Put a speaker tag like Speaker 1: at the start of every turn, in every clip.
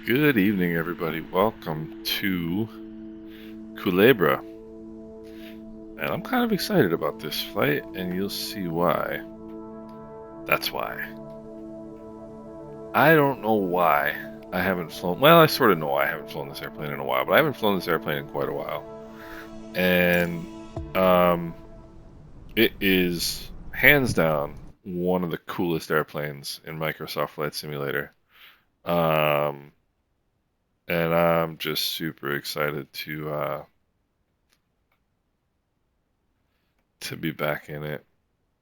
Speaker 1: Good evening, everybody. Welcome to Culebra. And I'm kind of excited about this flight, and you'll see why. That's why. I don't know why I haven't flown. Well, I sort of know why I haven't flown this airplane in a while, but I haven't flown this airplane in quite a while. And it is hands down one of the coolest airplanes in Microsoft Flight Simulator. Um, and I'm just super excited to be back in it.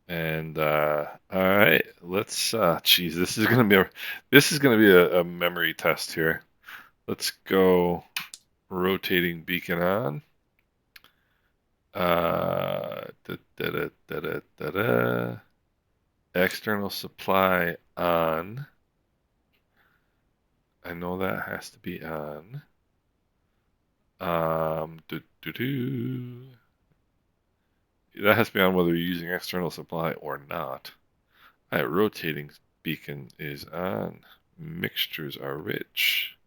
Speaker 1: And all right, let's. Geez, this is gonna be a memory test here. Let's go. Rotating beacon on. Da, da, da, da, da, da, da. External supply on. I know that has to be on. Do, do, do. That has to be on whether you're using external supply or not. All right, rotating beacon is on. Mixtures are rich.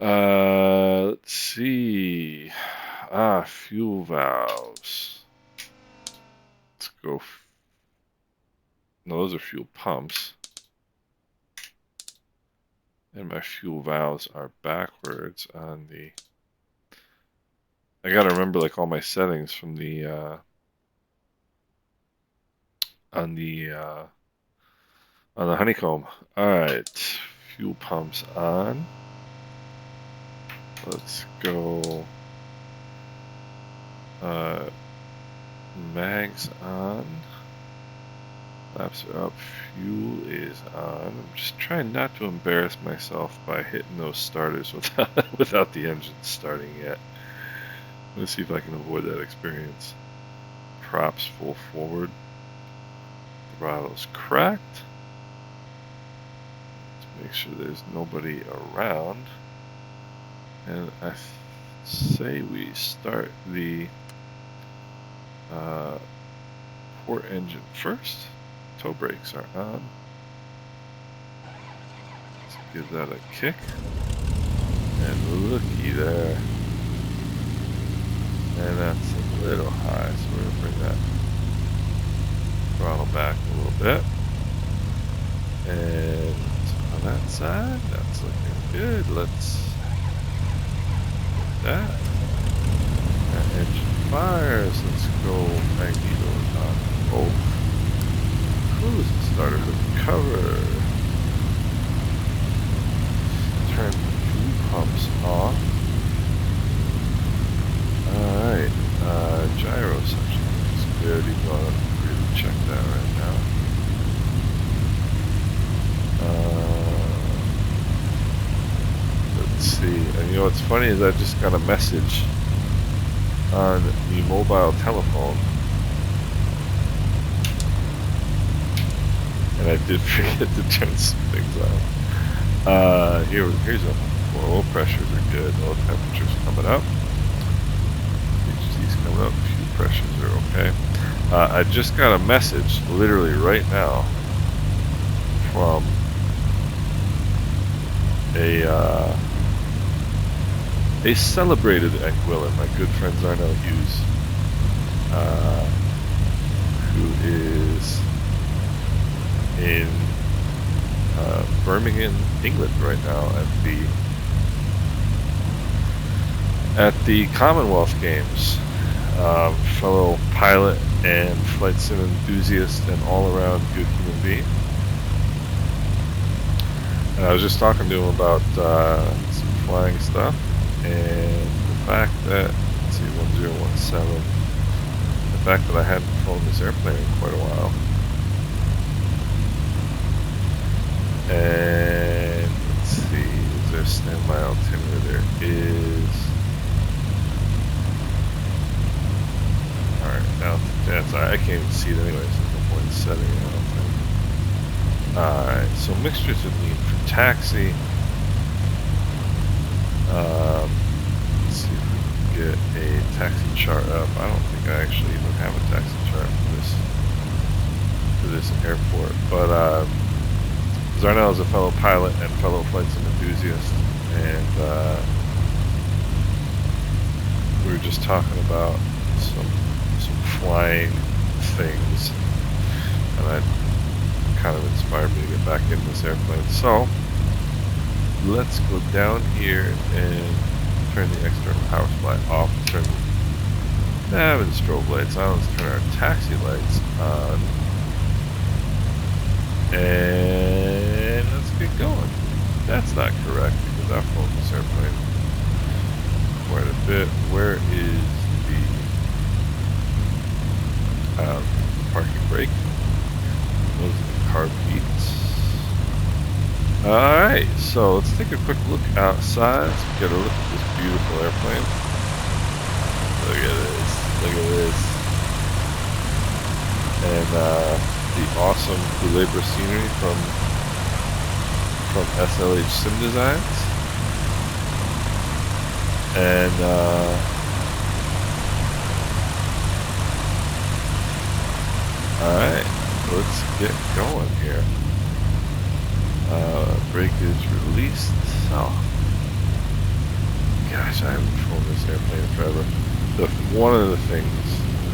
Speaker 1: Let's see. Fuel valves. Let's go. No, those are fuel pumps. And my fuel valves are backwards on the. I gotta remember like all my settings from the on the honeycomb. All right, fuel pumps on. Let's go. Mags on. Flaps are up. Fuel is on. I'm just trying not to embarrass myself by hitting those starters without the engine starting yet. Let's see if I can avoid that experience. Props full forward. Throttle's cracked. Let's make sure there's nobody around. And I say we start the port engine first. Tow brakes are on. Let's give that a kick. And looky there. And that's a little high, so we're going to bring that throttle back a little bit. And on that side, that's looking good. Let's get that. That engine fires. Let's go magnetos on both. Cruise starter to cover. Turn the fuel pumps off. Alright, gyro section is good, even though I don't really check that right now. Let's see, and you know what's funny is I just got a message on the mobile telephone. And I did forget to turn some things on. Here's a oil pressures are good, oil temperatures coming up. HG's coming up, fuel pressures are okay. I just got a message, literally right now, from a celebrated Anguilla, my good friend Zarnell Hughes, who is in Birmingham, England right now at the Commonwealth Games. Fellow pilot and flight sim enthusiast and all-around good human being. And I was just talking to him about some flying stuff and the fact that, let's see, 1017, the fact that I hadn't flown this airplane in quite a while. And let's see, is there a standby altimeter? There is. Alright, now that's alright, I can't even see it anyways, there's no point in setting it, I don't think. Alright, so mixtures would need for taxi. Let's see if we can get a taxi chart up. I don't think I actually even have a taxi chart for this airport, but Zarnell is a fellow pilot and fellow flight sim enthusiast, and we were just talking about some flying things, and that kind of inspired me to get back in this airplane. So let's go down here and turn the external power supply off. Turn the nav and strobe lights on. Let's turn our taxi lights on, and let's get going. That's not correct because I've flown this airplane quite a bit. Where is the parking brake? Those are the car beats. Alright, so let's take a quick look outside. Let's get a look at this beautiful airplane. Look at this. Look at this. And the awesome Culebra scenery from SLH Sim Designs. And alright, let's get going here. Brake is released. Oh, gosh, I haven't flown this airplane forever. One of the things,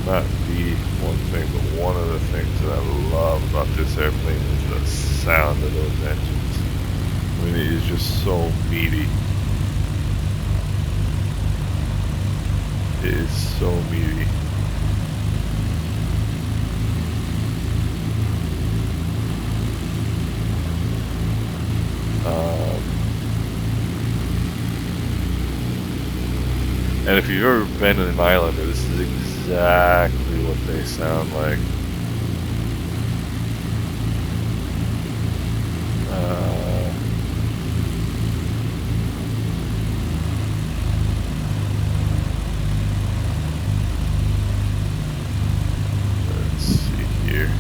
Speaker 1: not the one thing, but one of the things that I love about this airplane is the sound of those engines. I mean, it is just so meaty. It is so meaty. And if you've ever been in an Islander, this is exactly what they sound like. Let's see here.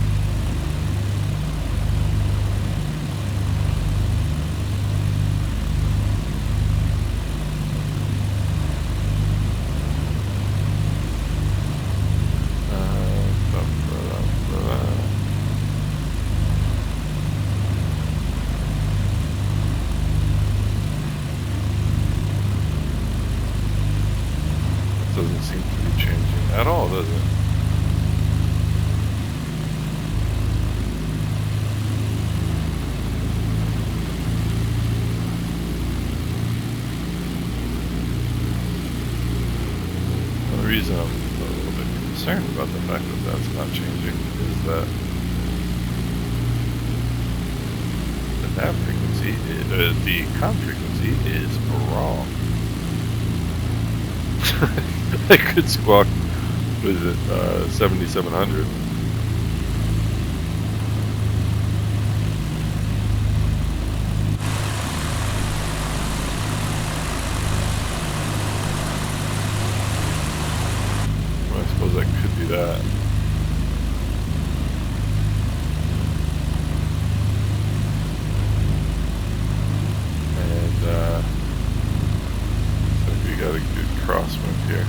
Speaker 1: Doesn't seem to be changing at all, does it? The reason I'm a little bit concerned about the fact that that's not changing is that the nav frequency, the com frequency is wrong. I could squawk, what is it, 7700. Well, I suppose I could do that. And, so we got a good crosswind here.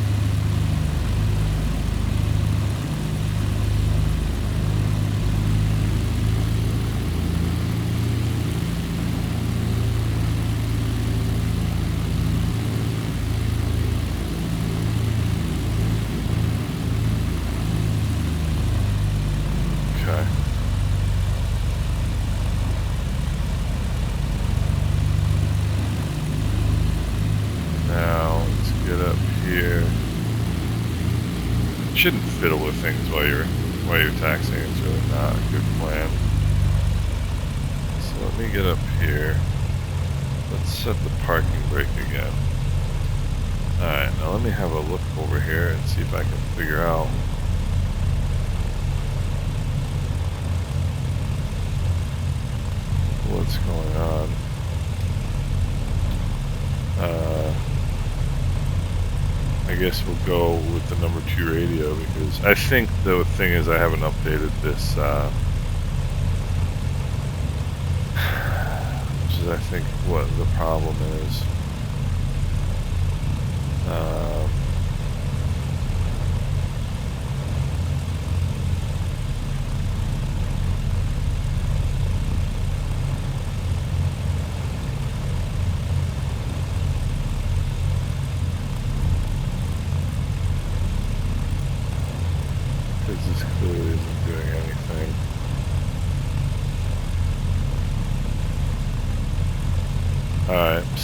Speaker 1: Shouldn't fiddle with things while you're taxiing. It's really not a good plan. So let me get up here. Let's set the parking brake again. Alright, now let me have a look over here and see if I can figure out what's going on. I guess we'll go with the number 2 radio because I think the thing is I haven't updated this, which is I think what the problem is.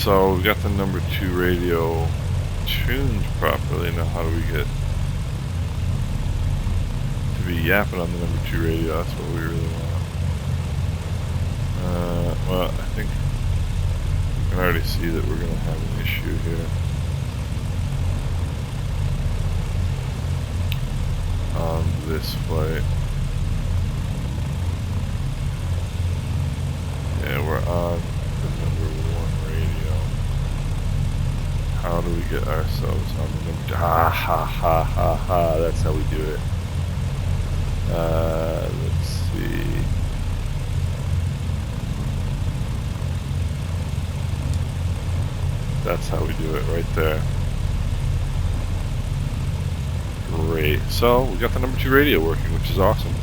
Speaker 1: So we got the number 2 radio tuned properly. Now how do we get to be yapping on the number 2 radio? That's what we really want. Well, I think you can already see that we're going to have an issue here. On this flight. Yeah, we're on the number 1 radio. How do we get ourselves on the number? Ha ha ha ha ha. That's how we do it. Let's see. That's how we do it right there. Great. So we got the number 2 radio working, which is awesome.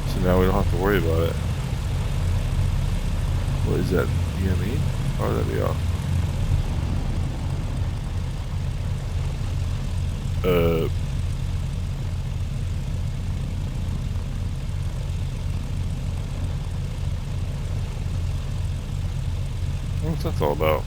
Speaker 1: So now we don't have to worry about it. What is that? EME? Or would that be off? What's that all about?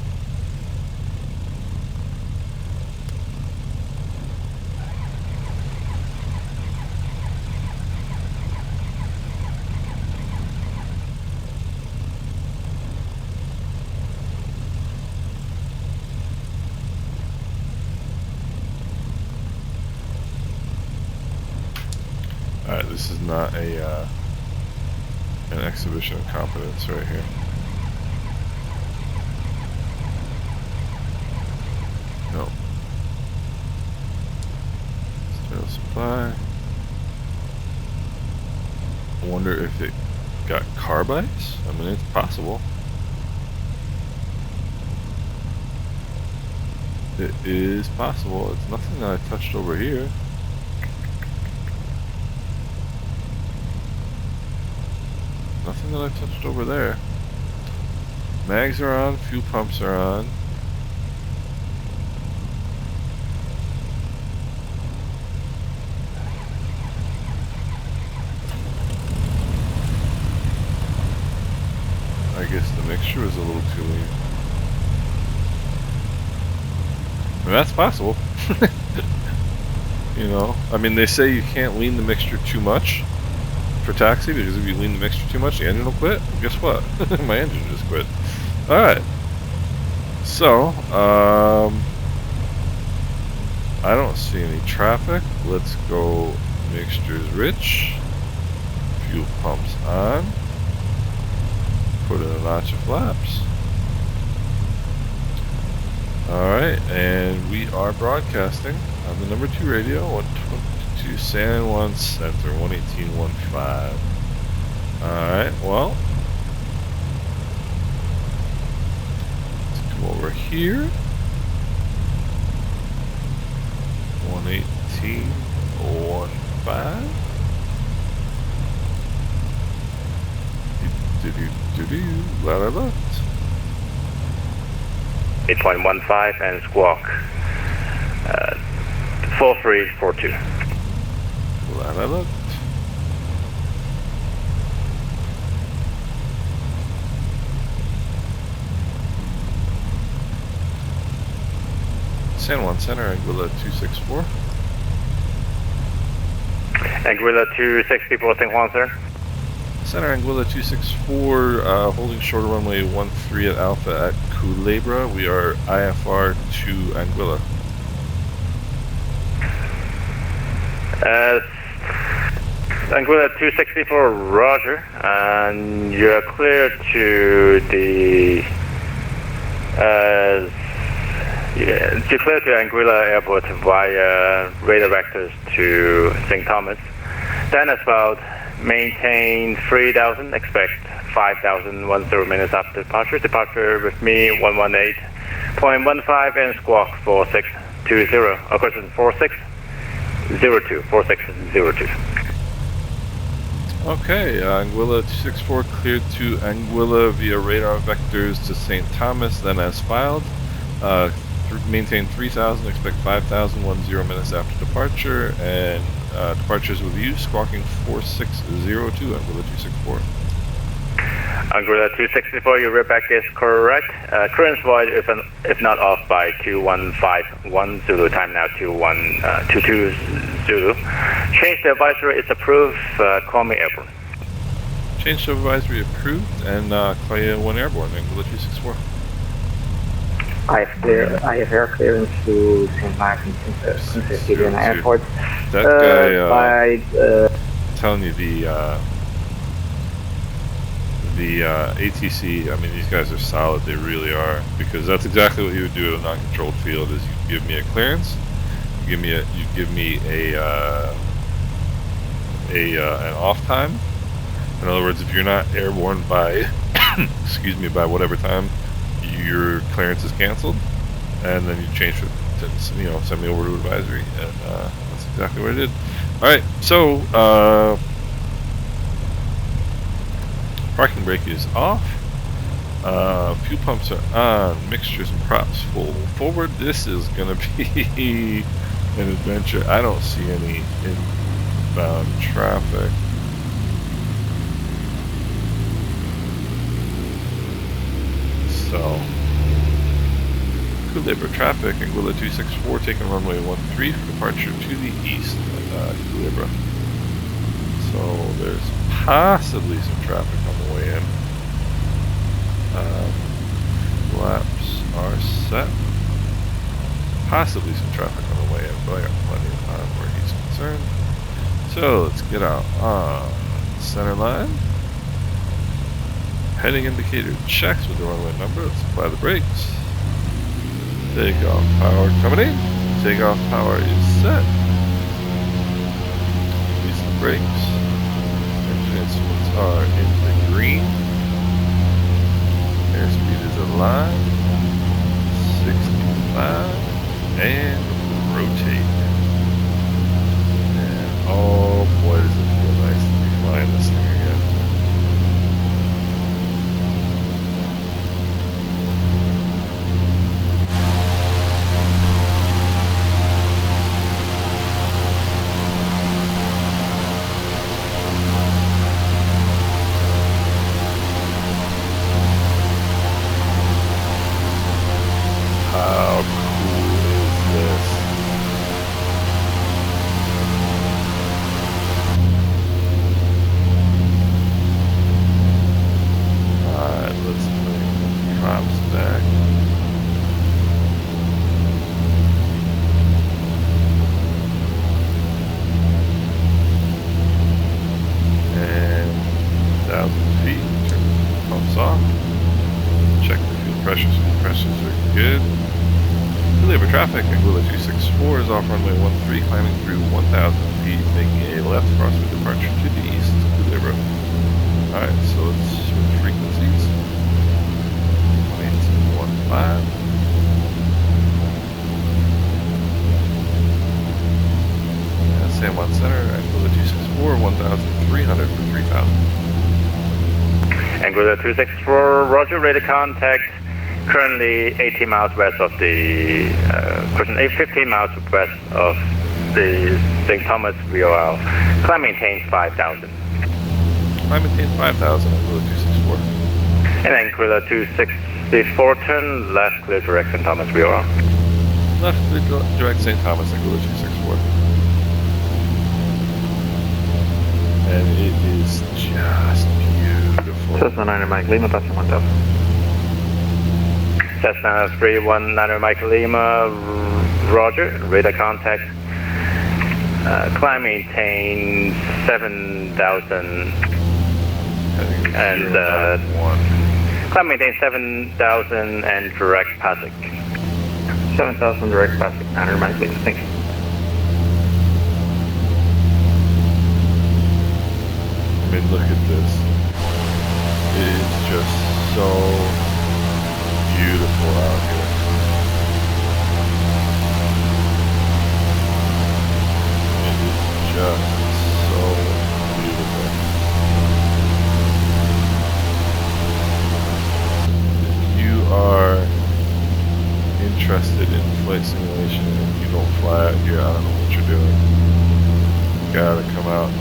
Speaker 1: Alright, this is not a an exhibition of competence right here. No. Still supply. I wonder if it got carbides? I mean, it's possible. It is possible. It's nothing that I touched over here. Nothing that I touched over there. Mags are on, fuel pumps are on. I guess the mixture is a little too lean. I mean, that's possible. You know, I mean, they say you can't lean the mixture too much for taxi, because if you lean the mixture too much, the engine will quit. Guess what? My engine just quit. Alright. So, I don't see any traffic. Let's go mixtures rich. Fuel pumps on. Put in a notch of flaps. Alright, and we are broadcasting on the number 2 radio, 122 San Juan Center, 118.15. Alright, well, let's come over here. 118.15. Ladder left.
Speaker 2: 8.15 and squawk 4342.
Speaker 1: Ladder left. San Juan Center, Anguilla 264.
Speaker 2: Anguilla 260, San Juan, sir.
Speaker 1: Center Anguilla 264, holding shorter runway 13 at Alpha at Culebra. We are IFR to Anguilla.
Speaker 2: Anguilla 264, roger. And you're clear to the... you're clear to Anguilla Airport via radar vectors to St. Thomas. Then as about maintain 3,000, expect 5,000, 10 minutes after departure. Departure with me 118.15 and squawk 4620. Of course, 4602. 4602.
Speaker 1: Okay, Anguilla 264 cleared to Anguilla via radar vectors to St. Thomas, then as filed. Maintain 3,000, expect 5,000, 10 minutes after departure, and departures with you, squawking 4602 Anguilla 264.
Speaker 2: Anguilla 264, your readback is correct. Current void if not off by 2151 Zulu, time now 2122 Zulu. Change the advisory is approved, call me airborne.
Speaker 1: Change to advisory approved, and call you 1 airborne, Anguilla 264.
Speaker 3: I have air clearance to St. Martin's International Airport.
Speaker 1: That guy,
Speaker 3: by
Speaker 1: telling you the ATC, I mean, these guys are solid, they really are, because that's exactly what you would do at a non-controlled field, is you give me a clearance, you give me an off time. In other words, if you're not airborne by, excuse me, by whatever time, your clearance is canceled, and then you change it to, send me over to advisory, and that's exactly what I did. Alright, so, parking brake is off, fuel pumps are on, mixtures and props full forward. This is going to be an adventure. I don't see any inbound traffic. So, Culebra traffic, Anguilla 264 taking runway 13 for departure to the east at Culebra. So there's possibly some traffic on the way in. Flaps are set. Possibly some traffic on the way in, but I got plenty of time where he's concerned. So let's get out on center line. Heading indicator checks with the runway number. Let's apply the brakes. Takeoff power coming in. Takeoff power is set. Release the brakes. Engine instruments are in the green. Airspeed is aligned. 65. And rotate. And oh boy, does it feel nice to be flying this thing again. How cool is this? Alright, let's bring the props back. And 1,000 feet, turn the pumps off. Check the fuel pressures. Fuel pressures are good. Culebra traffic, Anguilla 264 is off runway 13, climbing through 1,000 feet, making a left crosswind departure to the east, Culebra. Alright, so let's switch frequencies. 1815. San Juan Center, Anguilla 264, 1,300 for 3,000.
Speaker 2: Anguilla 264, roger, radar contact. Currently 18 miles west of the, 15 miles west of the St. Thomas VOL. Climb maintains 5,000.
Speaker 1: Climb maintains 5,000, Anguilla 264.
Speaker 2: And Anguilla 264, turn left, clear direct St. Thomas VOL.
Speaker 1: Left, clear direct St. Thomas, Anguilla 264. And it is just beautiful.
Speaker 3: Cessna 9 Mike Lima, passing 1,000.
Speaker 2: Cessna 319 Mike Lima, roger, radar contact. Climb maintain 7,000 and climb maintain 7,000 and direct passing.
Speaker 3: 7,000 direct passing, 900 Mike Lima, thank you.
Speaker 1: I mean, look at this. It is just so beautiful out here. It is just so beautiful. If you are interested in flight simulation and you don't fly out here, I don't know what you're doing. You gotta come out to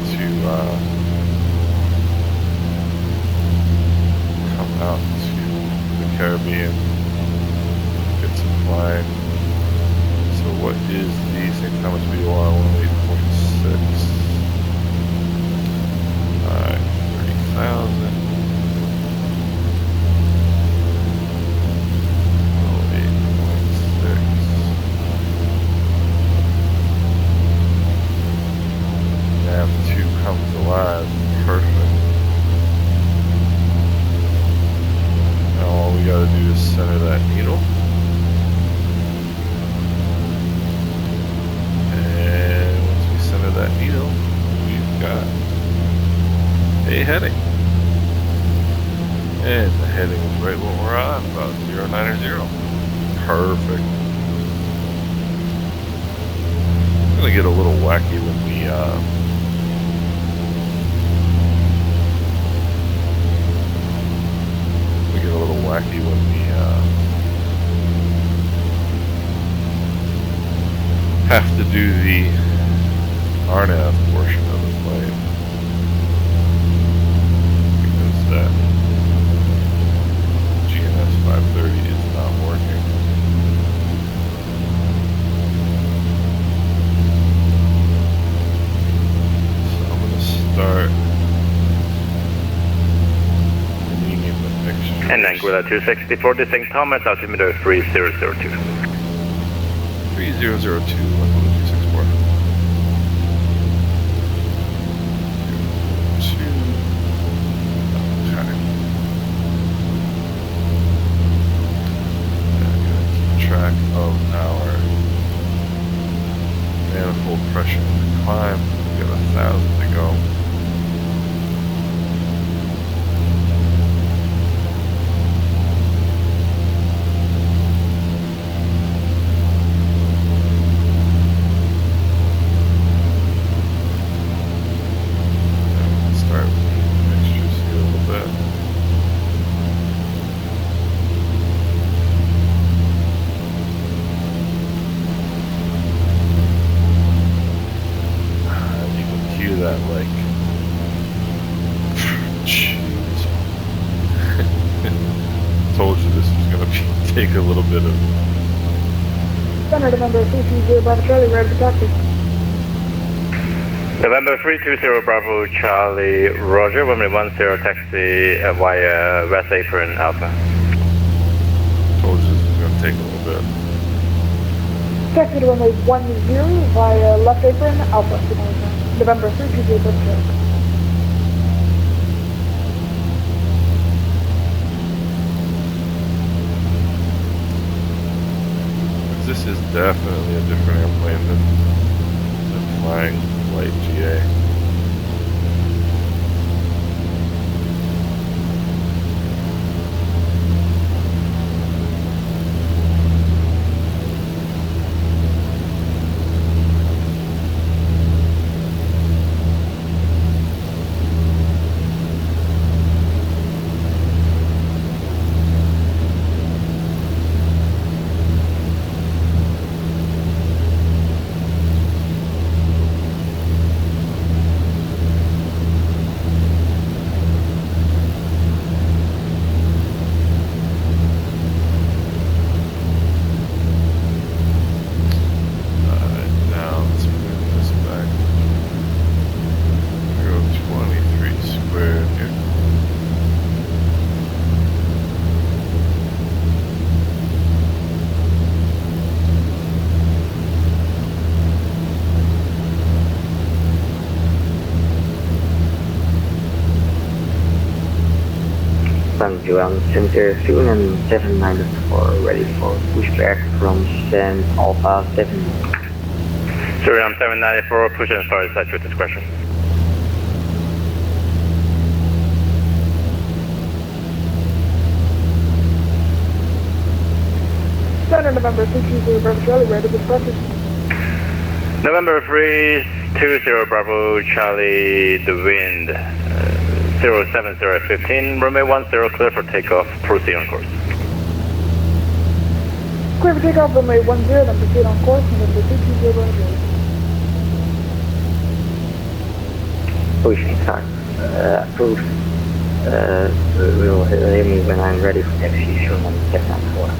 Speaker 1: heading? And the heading is right what we're on, about 090. Perfect. It's gonna get a little wacky when we get a little wacky when we have to do the RNAV portion of the plane, because that GNS 530 is not working. So I'm going to start cleaning the mixture.
Speaker 2: And Anguilla 260 for the St. Thomas, altimeter 3002.
Speaker 1: 3002, 10264. Track of our manifold pressure in the climb. We have 1,000 to go. Start with mixtures here a little bit. That like jeez. Told you this was gonna take a little bit of
Speaker 4: Center November 320 Bravo Charlie, ready to taxi.
Speaker 2: November 320 Bravo Charlie, Roger, 1110 taxi via West Apron Alpha.
Speaker 1: told you this was gonna take a little bit.
Speaker 4: Taxi to runway 10 via left apron, Alpha. November 320 Bravo Charlie.
Speaker 1: This is definitely a different airplane than flying light GA.
Speaker 3: Ground Center soon and 794 ready for pushback from San Alpha 7.
Speaker 2: Sorry, I'm 794, push and start at your discretion.
Speaker 4: Center November 320 Bravo Charlie, ready to taxi.
Speaker 2: November 320 Bravo Charlie, the wind 07015, runway 10 clear for takeoff, proceed on course.
Speaker 4: Clear for takeoff, runway 10, then proceed on course, November 320 Bravo Charlie.
Speaker 3: Pushing start. Approved. Will hear me when I'm ready for taxi soon and 794.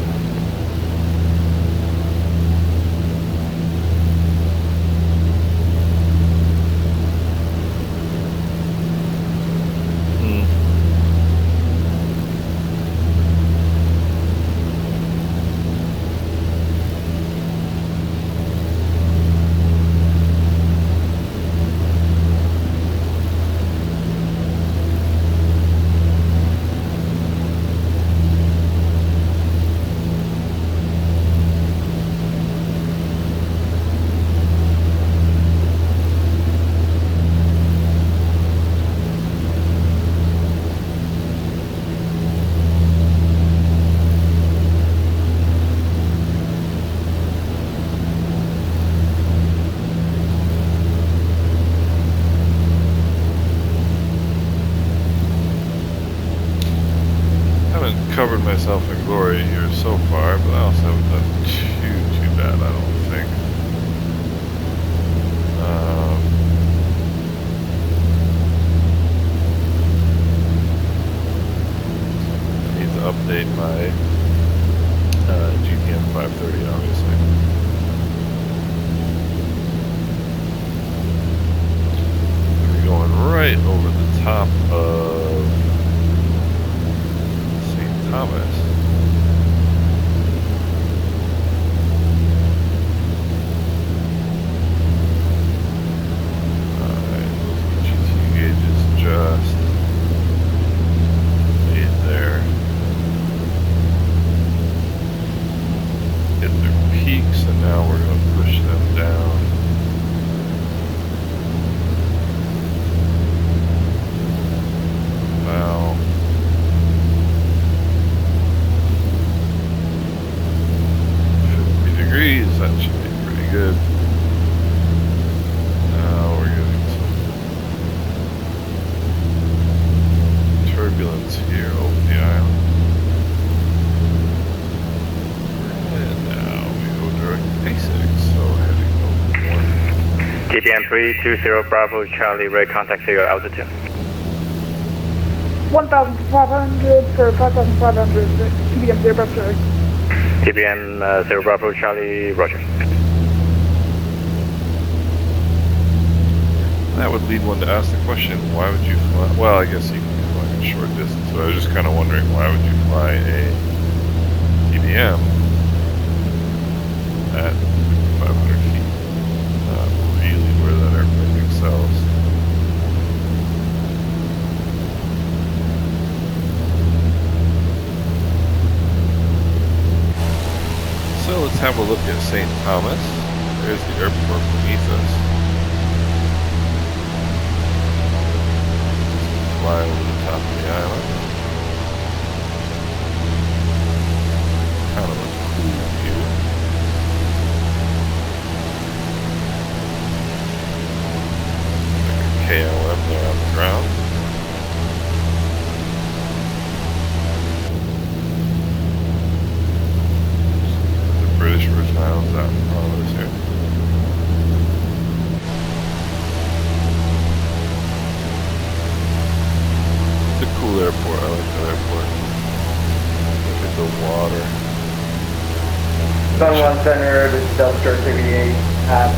Speaker 1: haven't covered myself in glory here so far, but I also haven't done too bad, I don't think. I need to update my GTM 530, obviously. We're going right over the top of St. Thomas. Alright, those GT gauges just made there. Hit their peaks, and now we're going to push them down. Wow. 50 degrees, that should be pretty good. Now we're getting some turbulence here over the island. And now we go direct A6, so heading over 1.
Speaker 2: TPM 320 Bravo Charlie, ready contact to your altitude.
Speaker 4: 1,500 for 5,500, TBM 0 Bravo Charlie.
Speaker 2: TPM 0 Bravo Charlie, roger.
Speaker 1: That would lead one to ask the question, why would you fly? Well, I guess you can fly a short distance, but I was just kind of wondering, why would you fly a TBM at 500 feet? Not really where that airplane excels. So let's have a look at St. Thomas. There's the airport beneath us. Fly over the top of the island. Kind of a cool view. Like a KLM there on the ground. The British Virgin Islands out in front of us here. It's a cool airport. I like that airport. Look at the water.
Speaker 5: Sun 1 Center, this is Delta Star 38 at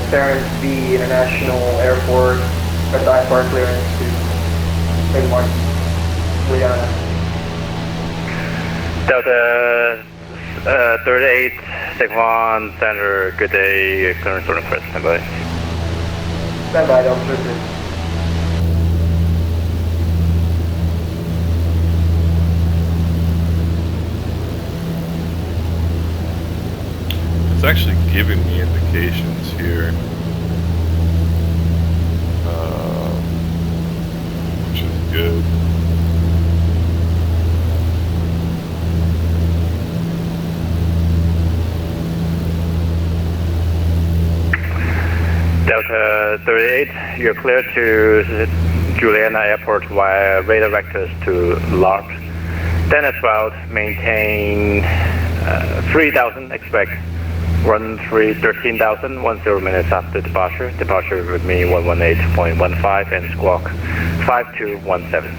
Speaker 5: Clarence B International Airport, press IFR clearance to St. Martin, Guyana.
Speaker 2: Delta 38, Sigma 1 Center, good day, clearance order press, stand by.
Speaker 5: Stand by, Delta 38.
Speaker 1: It's actually giving me indications here, which is good.
Speaker 2: Delta 38, you're clear to Juliana Airport via radar vectors to LARP. Then as well, maintain 3,000, expect run 13,000, 10 minutes after departure. Departure with me 118.15 and squawk 5217.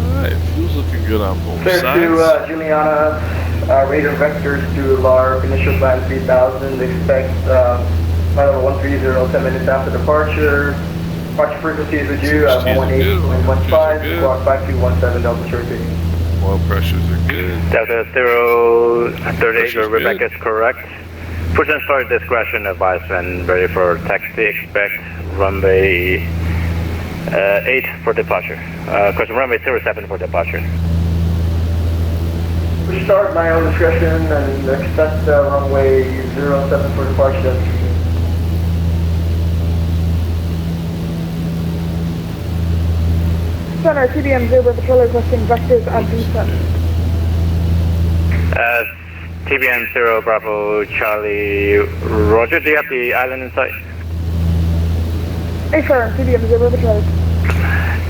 Speaker 1: Alright, fuel's looking good on both
Speaker 5: Clear
Speaker 1: sides.
Speaker 5: to Juliana, radar vectors to LARP, initial climb 3,000, expect flight level 130, 10 minutes after departure. Departure frequency is with you, 118.15, squawk 5217, Delta Turkey.
Speaker 1: Oil pressures are good.
Speaker 2: Delta 038, your Rebecca is correct. Push and start discretion advised when ready for taxi, expect runway 8 for departure. Question runway 07 for departure.
Speaker 5: Push start, my own discretion, and expect runway 07 for departure. Delta Turkey.
Speaker 4: Center, TBM 0 Bravo Charlie requesting vectors at descent.
Speaker 2: TBM 0 Bravo Charlie, roger, do you have the island in sight?
Speaker 4: Affirm, TBM 0 Bravo Charlie.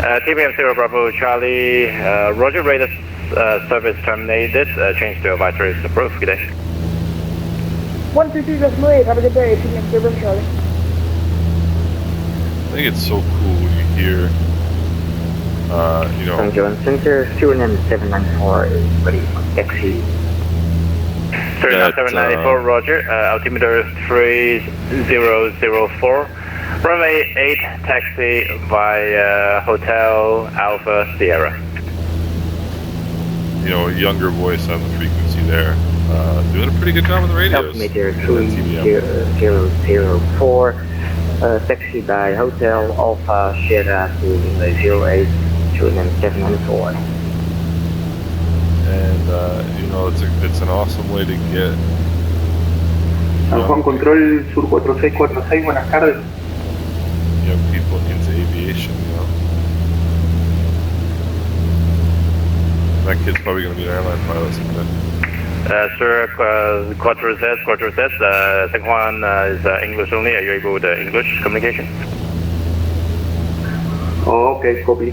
Speaker 2: TBM 0 Bravo Charlie, Roger, radar service terminated, change to advisory is approved. Good day.
Speaker 4: 122.8, have a good day, TBM 0 Charlie.
Speaker 1: I think it's so cool when you hear, you know.
Speaker 3: St. John Center, Suriname 794 is ready for taxi.
Speaker 2: Suriname 794, Roger, altimeter 3004. Runway 8, taxi via Hotel Alpha Sierra.
Speaker 1: You know, a younger voice on the frequency there. Doing a pretty good job on the radios.
Speaker 3: Altimeter 3004, taxi by Hotel Alpha Sierra to 08, Suriname 794.
Speaker 1: And, you know, it's an awesome way to get...
Speaker 5: San Juan Control Sur 4646, buenas tardes.
Speaker 1: young people into aviation, you know. That kid's probably going to be an airline pilot someday.
Speaker 2: Sir, Quattro Z, San Juan is English only. Are you able with English communication?
Speaker 5: Oh, okay, copy.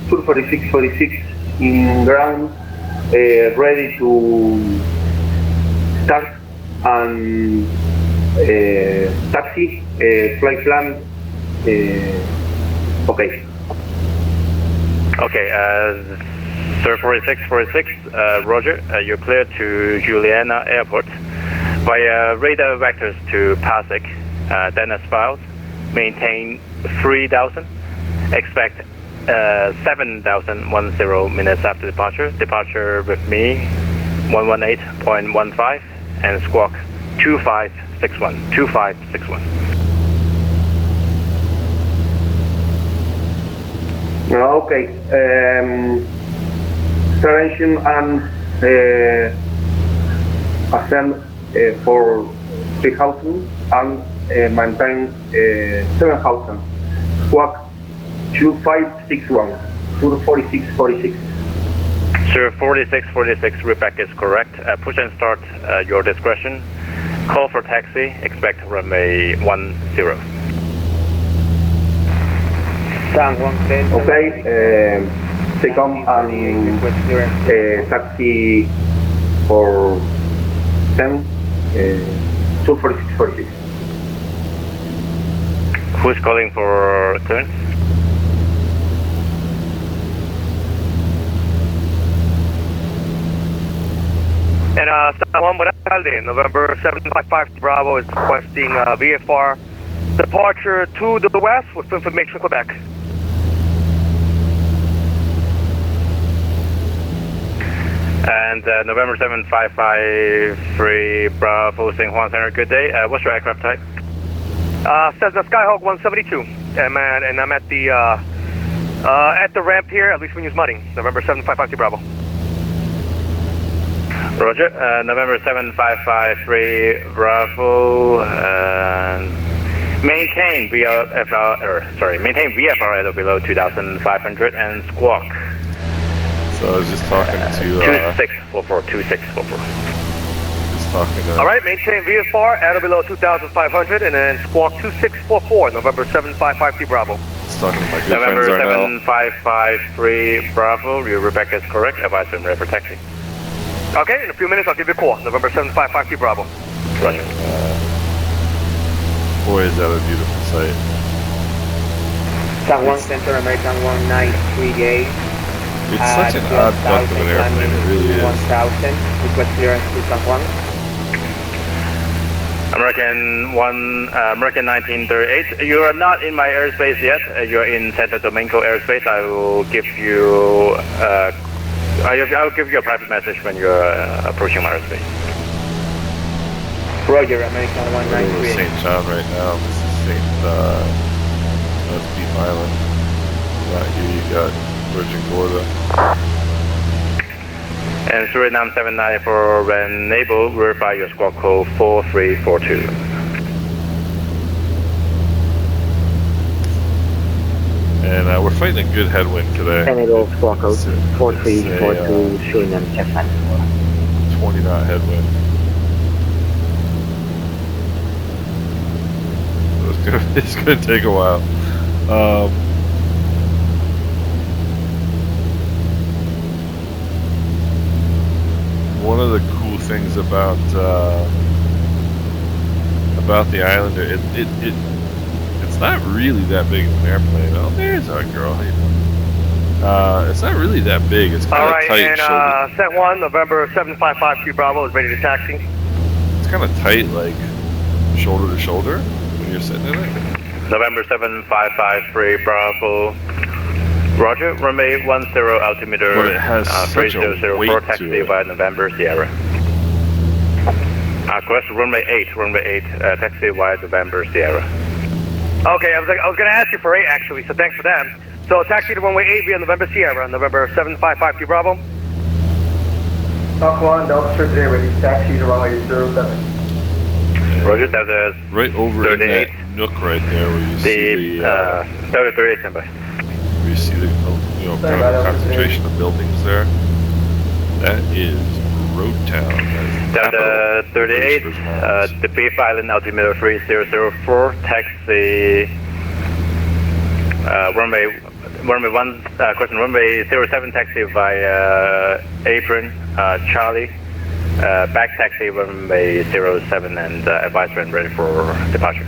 Speaker 5: Sur 4646 in ground, ready to start and taxi, flight plan, okay.
Speaker 2: Okay, Sir 4646, Roger, you're clear to Juliana Airport via radar vectors to Pasig, then as filed, maintain 3000, expect 7,010 minutes after departure with me 118.15 and squawk 2561.
Speaker 5: Okay, installation and ascend for 3,000 and maintain 7,000. Squawk 2561 to 4646.
Speaker 2: Sir, 4646, repack is correct. Push and start your discretion. Call for taxi, expect runway 10.
Speaker 5: Okay, second and taxi for 10 to 4646.
Speaker 2: Who's calling for clearance?
Speaker 6: And San Juan, buenas tardes. November 755 Bravo is requesting VFR departure to the west with information Quebec.
Speaker 2: And November 7553 Bravo St. Juan Center, good day. What's your aircraft type?
Speaker 6: Cessna Skyhawk 172. And I'm at the ramp here, at least when you're mudding. November 7553 Bravo.
Speaker 2: Roger, November 7553 Bravo, maintain VFR at or below 2,500 and squawk.
Speaker 1: So I was just talking to...
Speaker 2: 2644.
Speaker 1: Just talking to...
Speaker 6: All right, maintain VFR at or below 2,500 and then squawk 2644, November 7553 Bravo.
Speaker 1: Just talking to my good
Speaker 2: November
Speaker 1: friends Arnell.
Speaker 2: 7553 Bravo, your Rebecca is correct. Advise them ready for taxi.
Speaker 6: Okay, in a few minutes I'll give you a call. November 7553 Bravo.
Speaker 2: Roger.
Speaker 1: Boy, is that a beautiful sight.
Speaker 3: San Juan Center, American 1938.
Speaker 1: It's such an odd duck of an airplane, it really is.
Speaker 3: 1000, request clearance to San Juan.
Speaker 2: American 1938. You are not in my airspace yet. You're in Santo Domingo airspace. I will give you I'll give you a private message when you're approaching my airspace.
Speaker 3: Roger, American
Speaker 1: We're in
Speaker 3: 193.
Speaker 1: St. John right now. This is that's Beef Island. Not here, you got Virgin Gorda.
Speaker 2: And Suriname 794 when able, verify your squawk code 4342.
Speaker 1: And we're fighting a good headwind today.
Speaker 3: Enable squawk code 4342, Suriname 794.
Speaker 1: 20 knot headwind. So it's gonna take a while. one of the cool things about the Islander, it's not really that big of an airplane. Oh, there's our girl. It's not really that big. It's kind of
Speaker 6: Alright,
Speaker 1: tight.
Speaker 6: and set 1, November 755 Bravo is ready to taxi.
Speaker 1: It's kind of tight, like shoulder to shoulder when you're sitting in it.
Speaker 2: November 7553 Bravo. Roger, runway 10 altimeter
Speaker 1: But it has such a
Speaker 2: 3004
Speaker 1: weight
Speaker 2: taxi
Speaker 1: to it.
Speaker 2: via November Sierra. Correct, runway 8, taxi via November Sierra.
Speaker 6: Okay, I was going to ask you for 8 actually, so thanks for that. So taxi to runway 8 via November Sierra, November 7553 Bravo.
Speaker 5: Hawk 1, Delta Star today, ready to taxi to runway 07.
Speaker 2: Roger, that's
Speaker 1: Right over in
Speaker 2: 38.
Speaker 1: that nook right there where you see the
Speaker 2: 38 standby.
Speaker 1: where you see the kind of concentration of buildings there. That is Road Town.
Speaker 2: Delta 38, the Beef Island altimeter 3004, taxi runway 07 taxi via apron, Charlie, back taxi runway 07 and advise when ready for departure.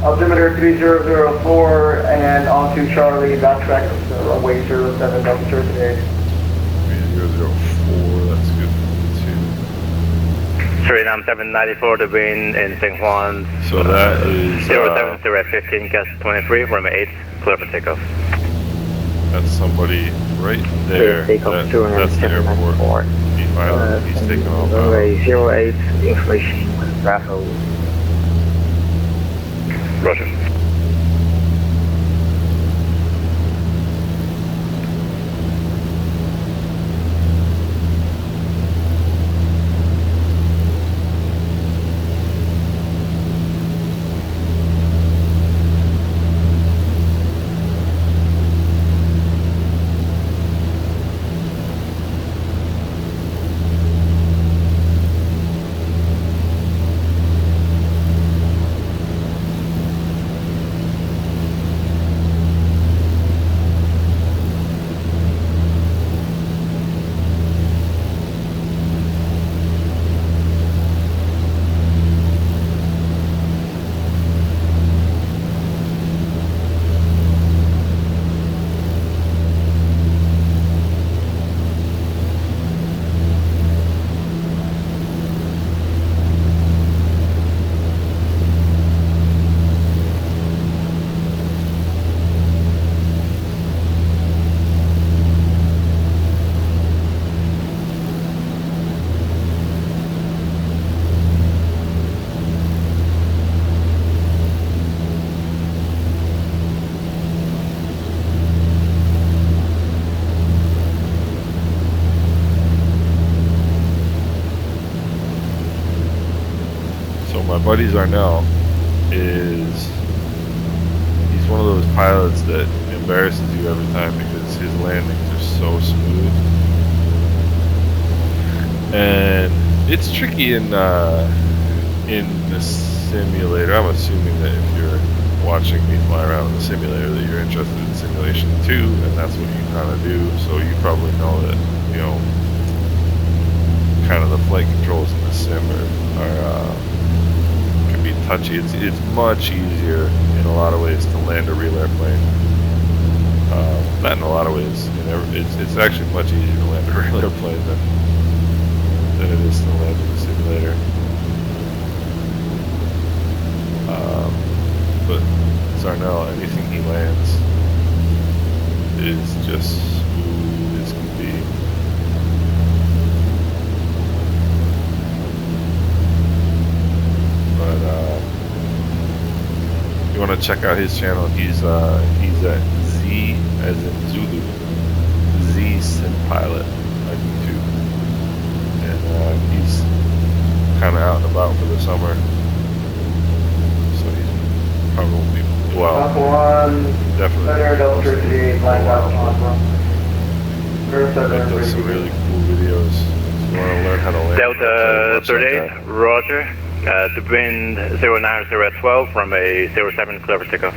Speaker 5: Altimeter 3004 and onto Charlie, backtrack runway 07, Delta Star today.
Speaker 1: 3004, that's good.
Speaker 2: Suriname 794, the wind in St. Juan.
Speaker 1: So that is
Speaker 2: 070 at 15, gas 23, runway 8, clear for takeoff.
Speaker 1: that's somebody right there.
Speaker 3: Takeoff to
Speaker 1: That's the airport. Beef Island. He's taking off.
Speaker 3: Runway 08, information Bravo.
Speaker 2: Roger.
Speaker 1: My buddy Zarnell he's one of those pilots that embarrasses you every time because his landings are so smooth. And it's tricky in the simulator. I'm assuming that if you're watching me fly around in the simulator that you're interested in simulation too, and that's what you kind of do. So you probably know that, kind of the flight controls in the sim are be touchy. It's much easier in a lot of ways to land a real airplane. Not in a lot of ways. It's actually much easier to land a real airplane than it is to land in the simulator. But Zarnell, anything he lands is just smooth as can be. You want to check out his channel? He's at Z as in Zulu, Z Sim Pilot on YouTube, and he's kind of out and about for the summer, so he's probably definitely does some really cool videos. If you want to learn how to land
Speaker 2: Delta 38, Roger. The wind 090 at 12 from a 07 clear for takeoff.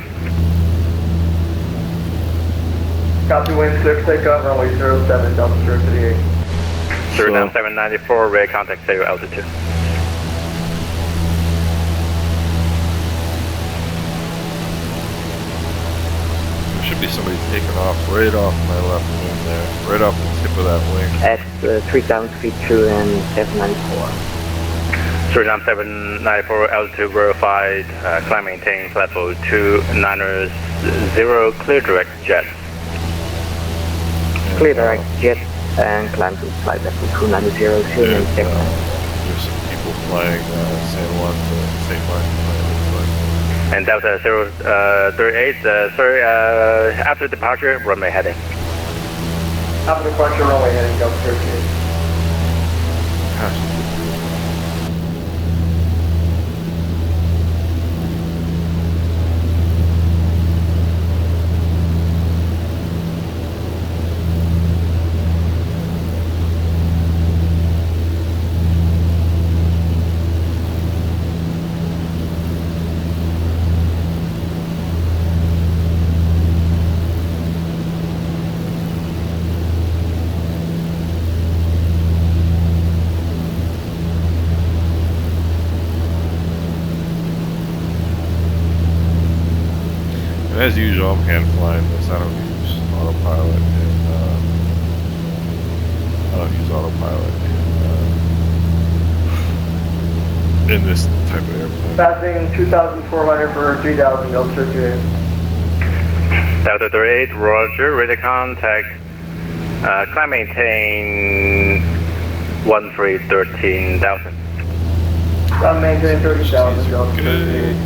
Speaker 5: Copy, wind clear for takeoff, runway 07, Delta Star 38.
Speaker 2: Suriname 794, rear contact 0 altitude.
Speaker 1: There should be somebody taking off right off my left wing there, right off the tip of that wing.
Speaker 3: At 3,000 feet through and 794.
Speaker 2: Suriname 794, altitude verified, climb maintain, flight level 290, clear direct jet.
Speaker 3: Clear direct jet and climb to flight level 290,
Speaker 1: There's
Speaker 3: and
Speaker 1: some people flying San Juan to St. Martin.
Speaker 2: And Delta 038, sorry, after departure, runway heading.
Speaker 5: After departure, runway heading, Delta 38.
Speaker 1: Gosh. As usual, I'm hand flying this. I don't use autopilot, and I don't use autopilot in this type of airplane.
Speaker 5: Passing 2,400 for 3,000, Delta 38.
Speaker 2: Delta 38, roger, radar contact, climb maintain 13,000.
Speaker 5: Climb maintain 30,000, Delta 38.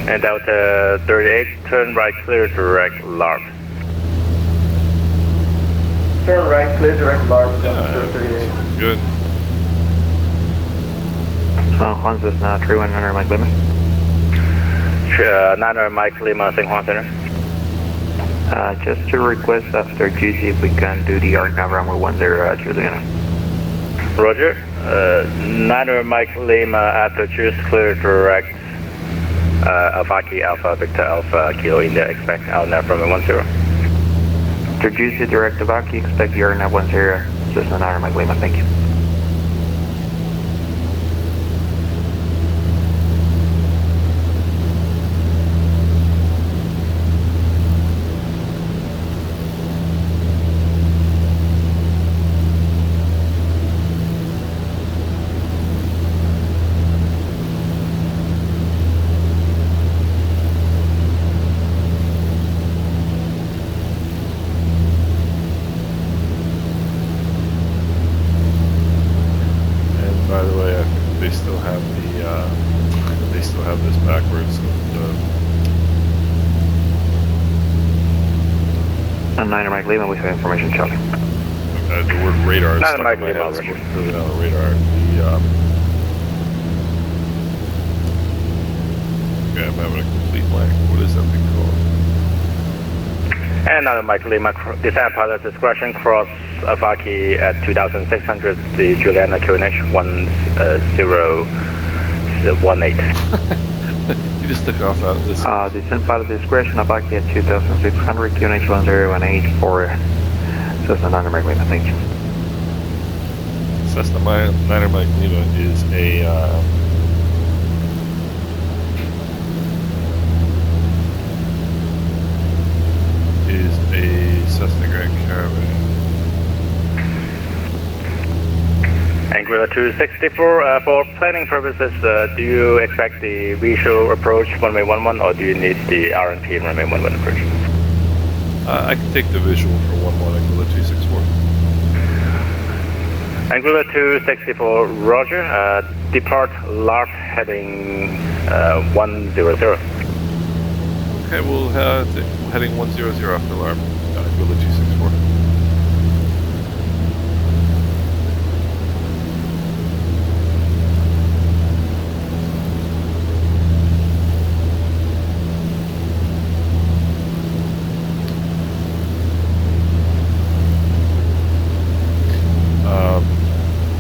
Speaker 2: And Delta 38, turn right, clear direct, LARP.
Speaker 5: Turn right, clear direct, LARP, Delta 38.
Speaker 1: Good.
Speaker 3: San Juan is now 3100 Mike Lima.
Speaker 2: 900 Mike Lima, San Juan Center.
Speaker 3: Just to request after GC if we can do the RNAV runway 10 Juliana.
Speaker 2: Roger, 900 Mike Lima, after choose clear direct, Alpha Victor Alpha Kilo India, expect RNAV runway 10.
Speaker 3: After GC direct Avaki, expect the RNAV 10, just 900 Mike Lima, thank you.
Speaker 1: By the way, I think they still have this backwards.
Speaker 3: On 900 Mike Lima, we have information showing.
Speaker 1: The word radar is
Speaker 2: 900
Speaker 1: stuck
Speaker 2: Mike
Speaker 1: in my
Speaker 2: Lima,
Speaker 1: head. It's
Speaker 2: Roger.
Speaker 1: clearly not a radar. Okay, I'm having a complete blank. What is that thing called?
Speaker 2: And 900 Mike Lima, descent pilot discretion, cross Avaki at 2,600, the Juliana QNH 1018.
Speaker 1: You just took off out of this.
Speaker 3: Descent pilot discretion, Avaki at 2600, QNH 1018 for Cessna 900 Mike Lima, thank you.
Speaker 1: Cessna 900 Mike Lima is a Cessna Grand Caravan.
Speaker 2: Anguilla 264, for planning purposes, do you expect the visual approach runway 11 or do you need the RNP and runway 11 approach?
Speaker 1: I can take the visual for 11 Anguilla 264.
Speaker 2: Anguilla 264, roger, depart LARP heading 100.
Speaker 1: Okay, we'll heading 100 after LARP. Anguilla 264.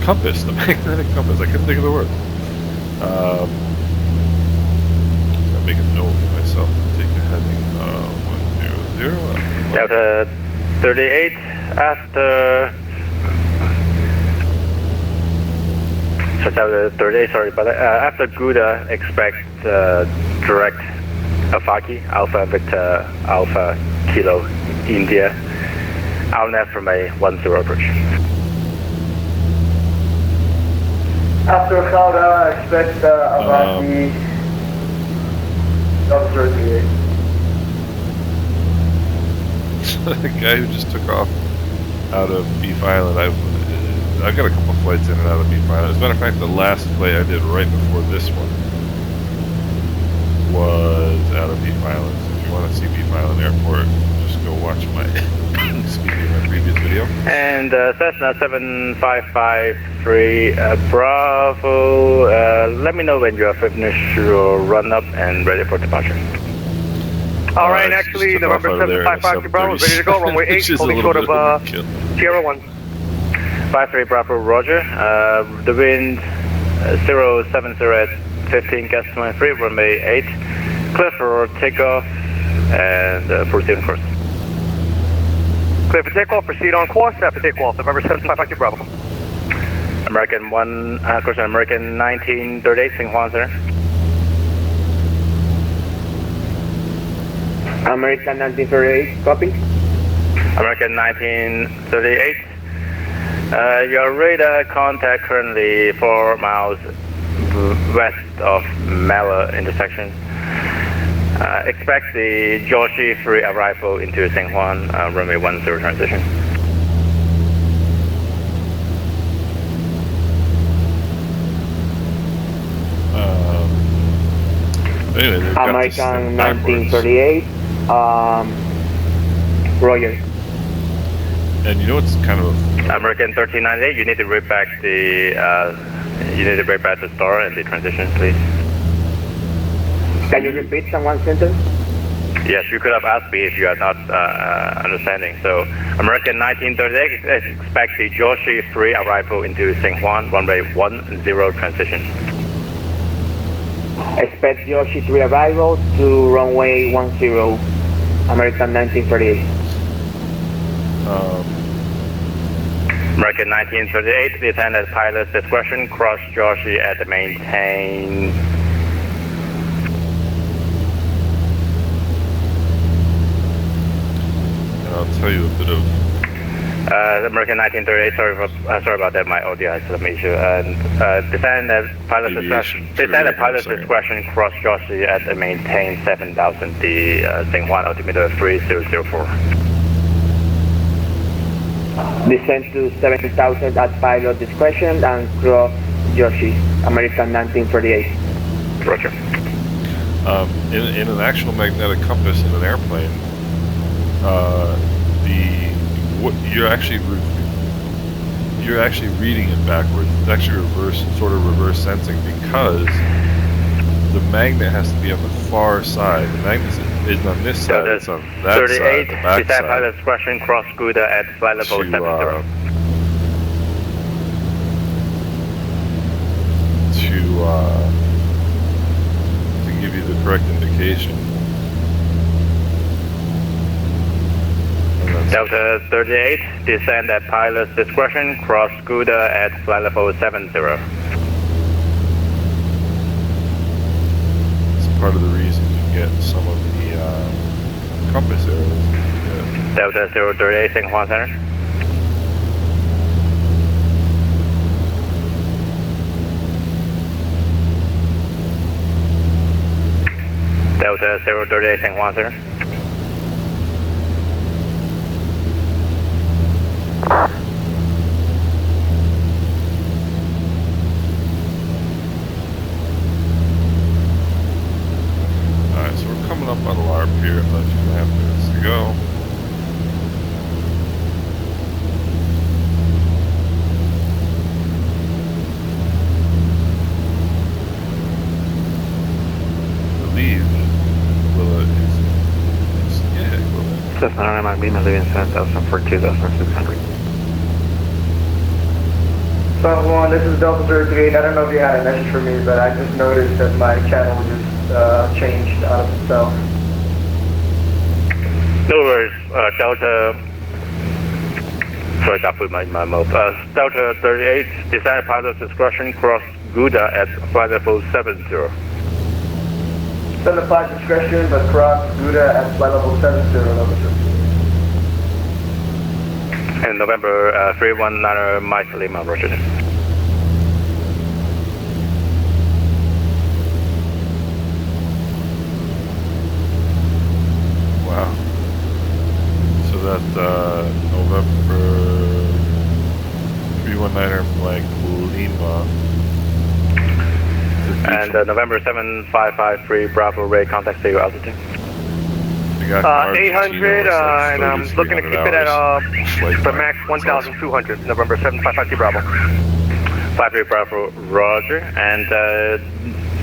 Speaker 1: Compass, the magnetic compass. I couldn't think of the word. I'll make a note for myself to take a heading 100.
Speaker 2: Delta 38, after Delta 38, sorry, but after Gouda, expect direct Alphaki, Alpha Victor, Alpha Kilo, India. Outnet from a 10 approach.
Speaker 5: After Gouda, expect Alphaki, Delta 38.
Speaker 1: The guy who just took off out of Beef Island, I got a couple flights in and out of Beef Island. As a matter of fact, the last flight I did right before this one was out of Beef Island. So if you want to see Beef Island Airport, just go watch my my previous video.
Speaker 2: And Cessna 7553 Bravo, let me know when you have finished your run up and ready for departure.
Speaker 6: All right, actually, November 755 Bravo is ready to go. Runway 8, holding short of Sierra 1.
Speaker 2: 53 Bravo, Roger. The wind 070 at 15 gas 23, runway 8. Clear for takeoff and proceed on course.
Speaker 6: Clear for takeoff, proceed on course after takeoff. November 755 Bravo.
Speaker 2: American 1, course American 1938, Xinhua Center.
Speaker 3: American 1938, copy.
Speaker 2: American 1938. Your radar contact currently 4 miles west of Mela intersection. Expect the Joshi free arrival into Xinhuan, runway 10 transition.
Speaker 1: Anyway, they've got
Speaker 3: American
Speaker 1: this thing
Speaker 3: 1938, Roger.
Speaker 1: And you know what's kind of
Speaker 2: American 1398, you need to bring back the star and the transition, please.
Speaker 3: Can you repeat one sentence?
Speaker 2: Yes, you could have asked me if you are not understanding. So, American 1938, expect the Joshi free arrival into Xinhuan, runway 10 transition.
Speaker 3: Expect Yoshi 3 arrival to runway 10, American 1938.
Speaker 2: American 1938, descend at pilot's discretion, cross Joshi at the maintain.
Speaker 1: And I'll tell you a bit of.
Speaker 2: American 1938, sorry about that, my audio has some issue. And descend at pilot's discretion, discretion, cross Joshi at the maintain 7000, the Xinhuan altimeter 3004.
Speaker 3: Descend to 70,000 at pilot discretion and cross Yoshi, American 1938.
Speaker 2: Roger.
Speaker 1: In an actual magnetic compass in an airplane, you're actually reading it backwards. It's actually reverse sensing, because the magnet has to be on the far side. The magnet isn't on this side,
Speaker 2: So
Speaker 1: it's on that
Speaker 2: 38,
Speaker 1: side, the back
Speaker 2: descend
Speaker 1: side.
Speaker 2: pilot discretion, cross Gouda at flight level 70.
Speaker 1: To give you the correct indication.
Speaker 2: Delta 38, descend at pilot's discretion, cross Gouda at flight level 70.
Speaker 1: It's part of the reason you get some of the compass errors. Yeah.
Speaker 2: Delta 038, Xinhua Center. Delta 038, Xinhua Center.
Speaker 1: Alright, so we're coming up on LARP here in about 2.5 minutes to go. I believe Willa is Willa.
Speaker 3: Cessna RMI Lima leaving 7,000 for 2,600.
Speaker 5: South 1, this is Delta 38. I don't know if you had a message for me, but I just noticed that my channel just changed out of itself.
Speaker 2: No worries, Delta. Sorry, I put my mouth. Delta 38, descend at pilot's discretion, cross Gouda at flight level 70.
Speaker 5: 75 discretion, but cross Gouda at flight level 70, level 6.
Speaker 2: And November 319 Mike Lima, roger.
Speaker 1: Wow. So that November 319er Mike Lima.
Speaker 2: And November 7553 Bravo Ray, contact to altitude. 800, and I'm looking to keep it at the max 1,200, November 755 Bravo. 53 Bravo, roger. And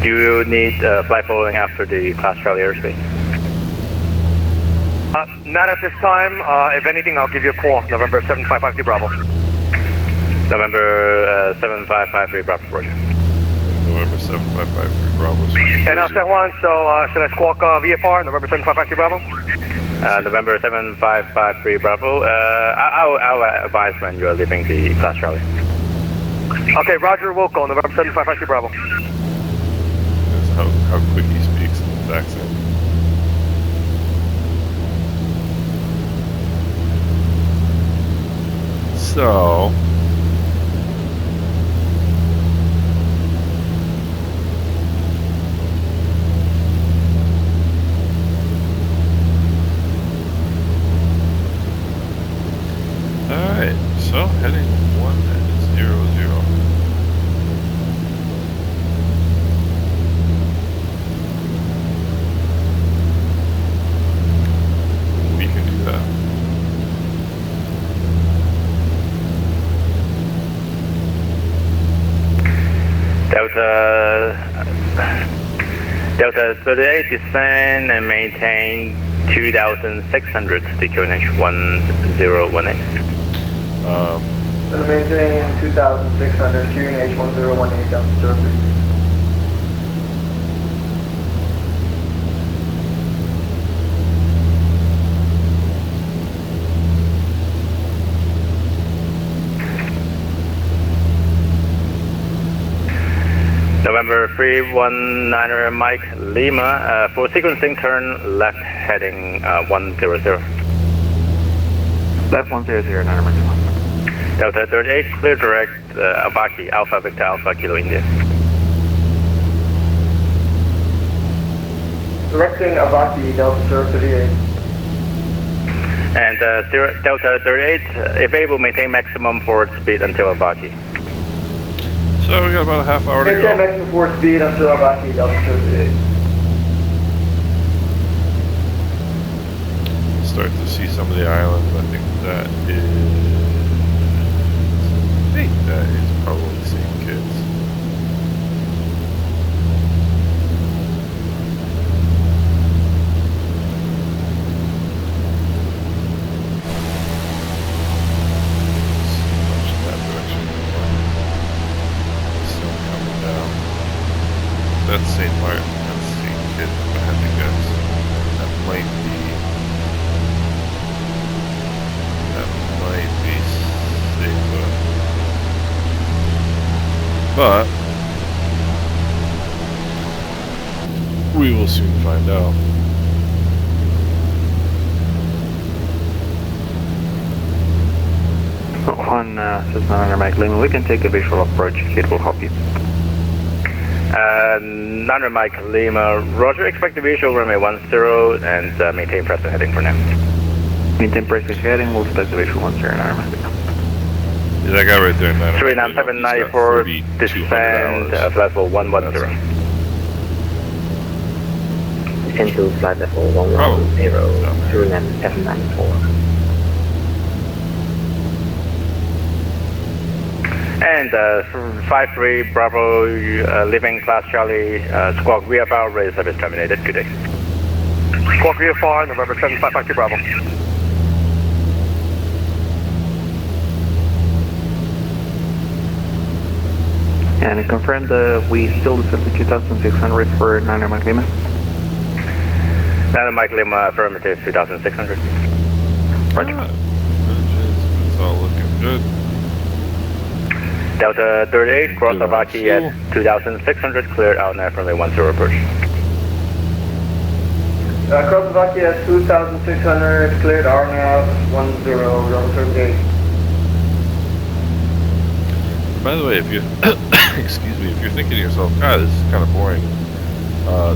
Speaker 2: do you need flight following after the class Charlie airspace? Not at this time. If anything, I'll give you a call, November 7553 Bravo. November 7553 Bravo, roger.
Speaker 1: November 7553 Bravo.
Speaker 2: And San Juan, so should I squawk VFR, November 7553 Bravo? November 7553 Bravo. I'll advise when you're leaving the class Charlie. Okay, roger, we'll call, November 7553 Bravo.
Speaker 1: That's how quick he speaks in his accent. So... Alright, so heading 100. We can do that.
Speaker 2: Delta 38 descend and maintain 2,600 to QNH 1018.
Speaker 5: Gonna maintain 2,600, QNH 1018 down to surface.
Speaker 2: November 319 Mike Lima, for sequencing turn left heading 100.
Speaker 3: Left 100, Niner Mike Lima.
Speaker 2: Delta 38, clear direct Avaki, Alpha Victor Alpha Kilo India.
Speaker 5: Directing Avaki, Delta 38.
Speaker 2: And Delta 38, if able, maintain maximum forward speed until Avaki.
Speaker 1: So we got about a half hour to
Speaker 5: Maintain
Speaker 1: go.
Speaker 5: maximum forward speed until Avaki, Delta 38.
Speaker 1: Start to see some of the islands. I think that is probably St. Kitts. Much in that direction anymore. Still coming down. That's St. Martin. That's St. Kitts. I have to guess. That might be. Safe. But we will soon find out.
Speaker 3: On Cessna Mike Lima, we can take a visual approach. It will help you.
Speaker 2: Niner Mike Lima, roger, expect the visual runway 10 and maintain present heading for now.
Speaker 3: Maintain present heading, we'll expect the visual 10, Niner Mike Lima.
Speaker 1: Yeah, that guy right there,
Speaker 2: 39794, descend, level 110.
Speaker 3: Descend to flight level 110, 29794.
Speaker 2: And 53 Bravo, leaving class Charlie, squawk VFR, raise service terminated. Good day. Squawk VFR, November 7553 Bravo.
Speaker 3: And confirm that we still accept the 2,600 for Niner Mike Lima.
Speaker 2: Niner Mike Lima, affirmative 2,600.
Speaker 1: Roger. It's all looking good.
Speaker 2: Delta 38, cross Slovakia at 2,600, cleared out now friendly 10 approach.
Speaker 5: Cross Slovakia at 2,600, cleared RNAV 10, Delta 38.
Speaker 1: By the way, if you excuse me, if you're thinking to yourself, God, this is kind of boring,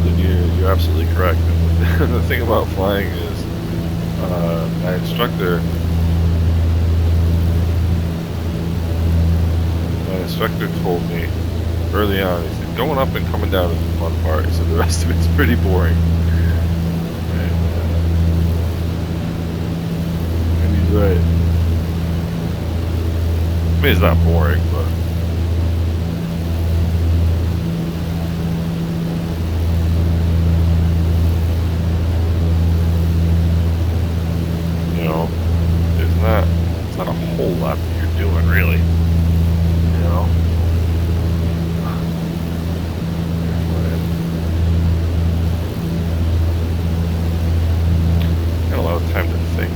Speaker 1: then you're absolutely correct. And the thing about flying is, my instructor told me early on, he said, going up and coming down is the fun part. He said the rest of it's pretty boring. And he's right. I mean, it's not boring, but you know, it's not a whole lot that you're doing, really. You know? Got a lot of time to think.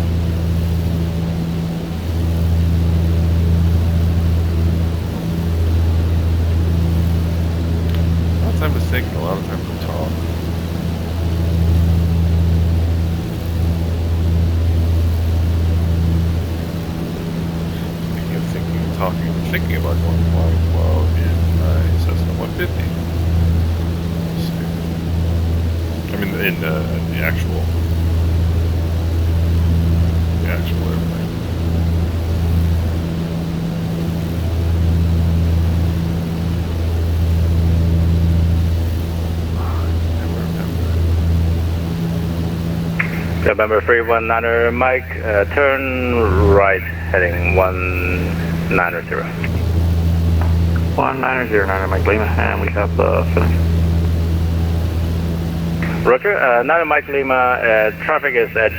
Speaker 1: A lot of time to think and a lot of time to talk. Talking and thinking about going flying tomorrow in my Cessna 150. I mean, in the actual airplane.
Speaker 2: November 319er, Mike, turn right, heading 190.
Speaker 3: 1909, Mike Lima, and we have filling.
Speaker 2: Roger, 9 Mike Lima, traffic is at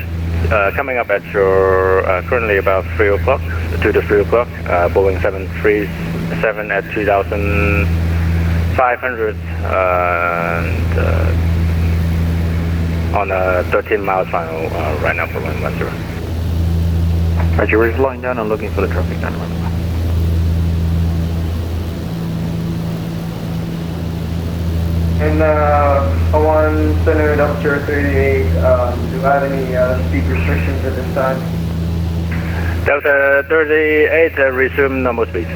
Speaker 2: coming up at your currently about 3 o'clock, 2 to 3 o'clock, Boeing 737 at 2,500 and on a 13 miles final right now for 110.
Speaker 3: Roger, we're slowing down and looking for the traffic down.
Speaker 5: And on Center Delta 38, do you have any speed restrictions at this time?
Speaker 2: Delta 38, resume normal speed.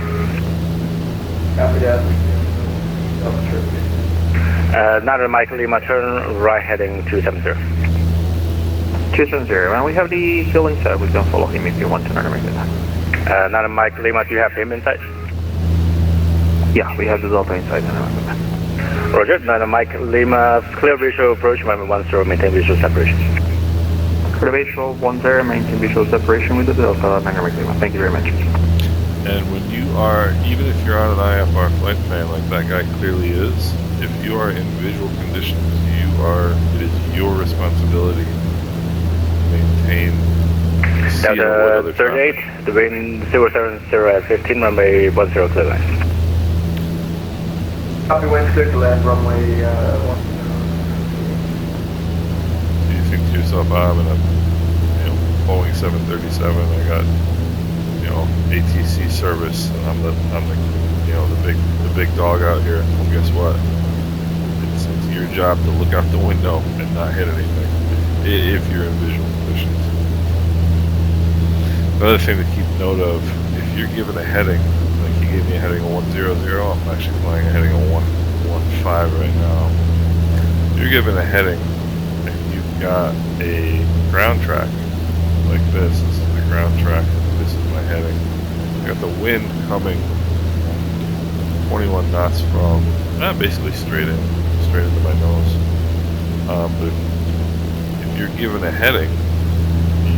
Speaker 5: Copy that. Delta 38.
Speaker 2: 9 Mike Lima, turn right, heading 270.
Speaker 3: 270, and we have the fill inside. We can follow him if you want to make that.
Speaker 2: 9 Mike Lima, do you have him inside?
Speaker 3: Yeah, we have the Delta inside.
Speaker 2: Roger, 9 Mike Lima, clear visual approach, runway 10, maintain visual separation.
Speaker 3: Clear visual 10, maintain visual separation with the Delta 9 Mike Lima. Thank you very much.
Speaker 1: And when you are, even if you're on an IFR flight plan like that guy clearly is, if you are in visual conditions, it is your responsibility to maintain
Speaker 2: Delta 38, the wind 070 at 15, runway 10, clear line.
Speaker 5: Copy, wind clear to land, runway 10.
Speaker 1: Do you think to yourself, I'm in a Boeing 737, I got ATC service, and I'm the big dog out here. Well, guess what? It's your job to look out the window and not hit anything if you're in visual conditions. Another thing to keep note of, if you're given a heading, like he gave me a heading of 100, I'm actually flying a heading of 115 right now. If you're given a heading and you've got a ground track like this is the ground track, this is my heading. I got the wind coming 21 knots from basically straight into my nose. But if you're given a heading,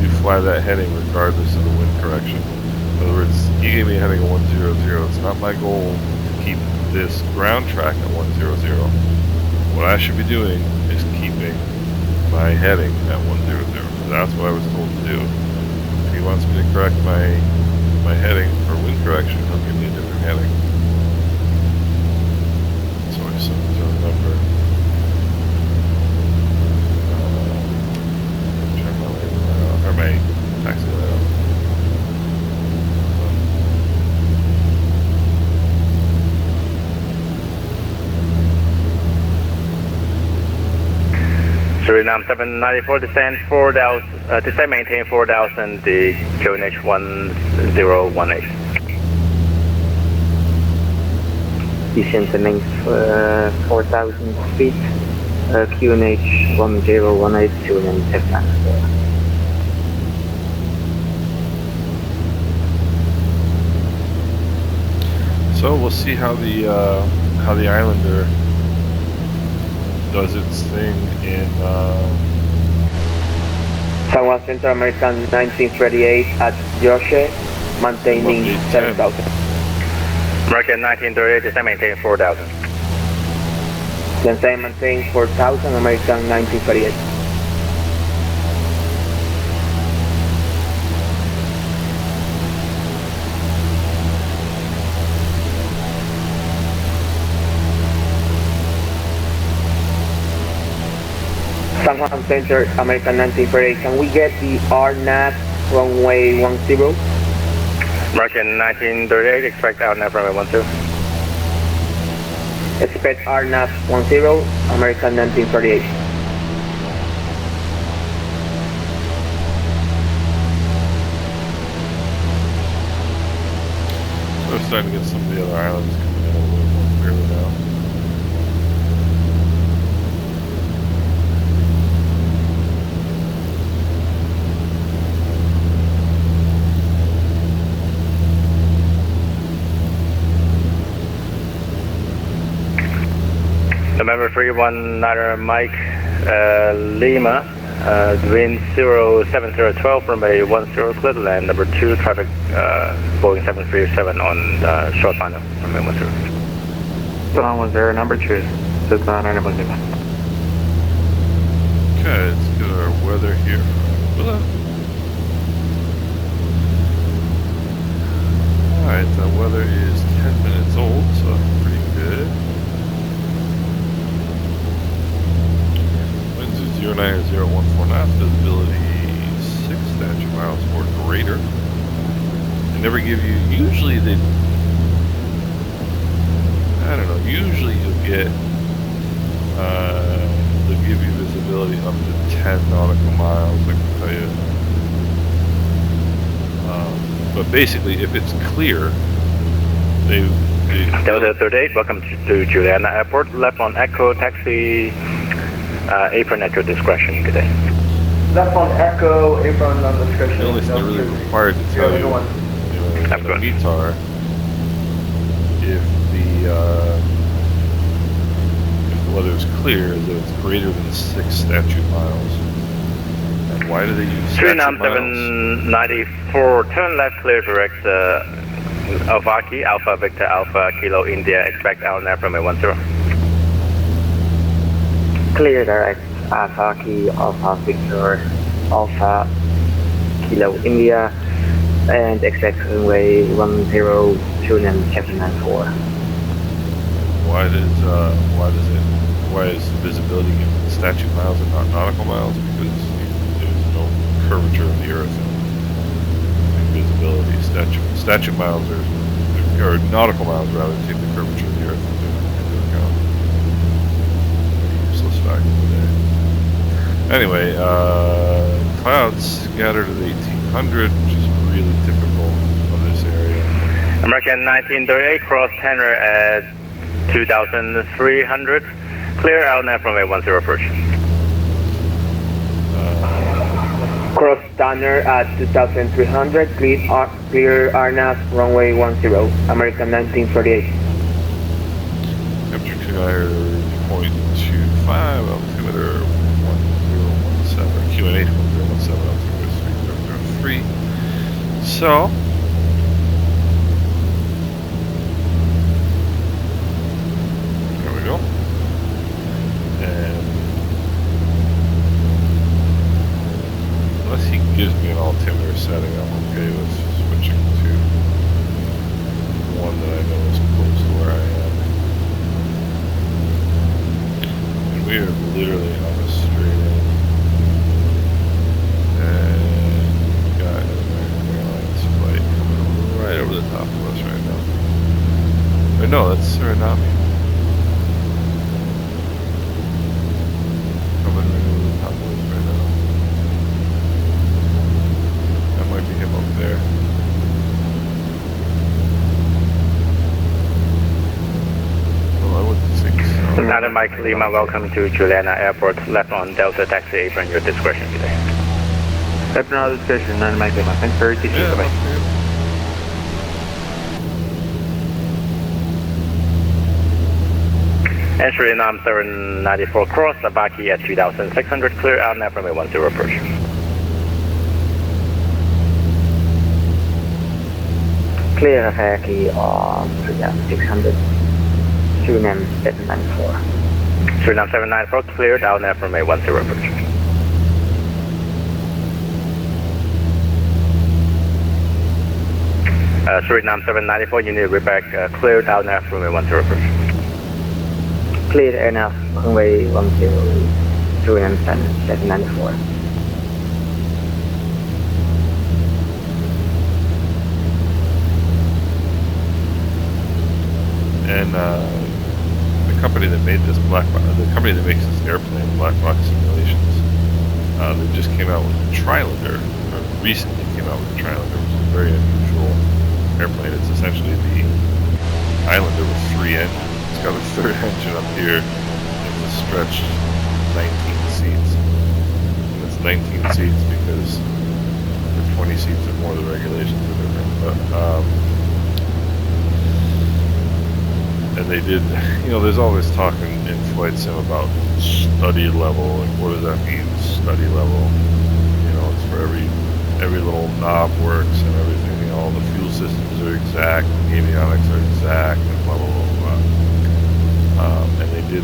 Speaker 1: you fly that heading regardless of the wind correction. In other words, he gave me a heading of 100. It's not my goal to keep this ground track at 100. What I should be doing is keeping my heading at 100. That's what I was told to do. If he wants me to correct my heading for wind correction, he'll give me a different heading. So I just have to remember. Turn my light on, or my taxi light on.
Speaker 2: Vietnam 794, descend 4,000, descend maintain 4,000, the QNH 1018.
Speaker 3: Descent and length 4,000 feet, QNH 1018 and then Teflon.
Speaker 1: So we'll see how the Islander does its thing in
Speaker 6: San Juan Central American 1938 at Yorkshire, maintaining 7,000.
Speaker 2: American 1938, descend maintain 4,000.
Speaker 6: Descend maintain 4,000, American 1938. San Juan Center, American 1938. Can we get the RNAV runway 10?
Speaker 2: American 1938, expect RNAV runway 12.
Speaker 6: Expect RNAV 10, American 1938.
Speaker 1: So we're starting to get some of the other islands coming in a little more clearly now.
Speaker 2: November 319 Mike Lima, wind 07012 from a 10 clear to land, number 2 traffic Boeing 737 on short final from a 10.
Speaker 3: Down 10, number 2. This is Anguilla.
Speaker 1: Okay, let's get our weather here. Alright, the weather is 10 minutes old, so that's pretty good. Winds are 09014 knots, visibility 6 statute miles or greater. They never give you, usually they, I don't know, usually you'll get, they'll give you visibility up to 10 nautical miles, I can tell you. But basically, if it's clear, they
Speaker 2: Delta 38, welcome to Juliana Airport. Left on Echo, taxi, apron at your discretion. Good day.
Speaker 5: Left on Echo, apron on discretion.
Speaker 1: the only thing they're really required to tell you, in a METAR, if the weather is clear, is that it's greater than 6 statute miles. And why do they use statute miles?
Speaker 2: 794, turn left, clear direct Alpha Alpha Victor Alpha Kilo India, expect RNAV from a 10.
Speaker 3: Clear direct Alpha Victor Alpha Kilo India and expect runway 10 tune and Captain 4.
Speaker 1: Why is visibility given statute miles and not nautical miles? Because there's no curvature of the earth in visibility. Statute miles or nautical miles rather, take the curvature of the earth into account. Useless fact of the day. Anyway, clouds scattered at 1800, which is really typical of this area.
Speaker 2: American 1938, cross tenor at 2,300. Clear RNAV from a 10 approach.
Speaker 6: Cross Tanner at 2,300, clear RNAV runway 10, American 1938.
Speaker 1: Temperature 29.25, altimeter 1017, QNH 1017, altimeter 3003. So, there we go. And unless he gives me an altimeter setting, I'm okay with switching to one that I know is close to where I am. And we are literally on a straight in. And we've got an American Airlines flight coming right over the top of us right now. Or no, that's Suriname. Coming right over the top of us.
Speaker 2: London Mike Lima, welcome to Juliana Airport, left on Delta Taxi Apron, your discretion today.
Speaker 3: Left on discretion, London Mike Lima. Thanks for your teaching.
Speaker 1: Yeah,
Speaker 3: Bye-bye.
Speaker 2: Entry Nam 794 cross, Avaki at 2600, clear out now from a 10 approach.
Speaker 3: Clear Avaki on 3600. Suriname 794.
Speaker 2: Suriname 794, cleared out now from a 10 approach. Suriname 794, you need to reback, cleared out now from a 10 approach.
Speaker 3: Clear enough, runway 10, Suriname 794.
Speaker 1: And the company that made this the company that makes this airplane, Blackbox Simulations, they just came out with a Trilander, or recently came out with a Trilander, which is a very unusual airplane. It's essentially the Islander with 3 engines. It's got a third engine up here. It's a stretched 19 seats. And it's 19 seats because the 20 seats are more the regulations are different. But and they did, there's always talk in flight sim about study level. Like, what does that mean, study level? It's for every little knob works and everything. All the fuel systems are exact, the avionics are exact, and blah blah blah blah. And they did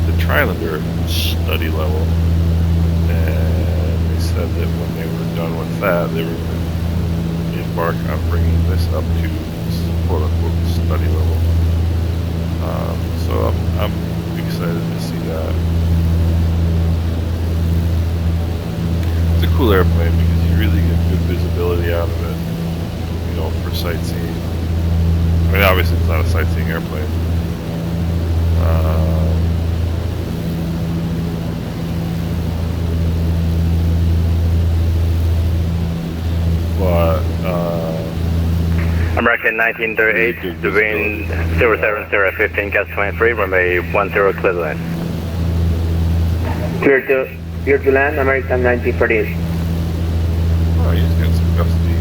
Speaker 1: the Trilander study level, and they said that when they were done with that, they were going to embark on bringing this up to quote-unquote study level. So I'm excited to see that. It's a cool airplane because you really get good visibility out of it, for sightseeing. I mean, obviously it's not a sightseeing airplane. But
Speaker 2: American 1938, the wind 07015, gas 23, runway 10, Cleveland.
Speaker 3: Clear to land, American 1938.
Speaker 1: Oh, he's got some custody.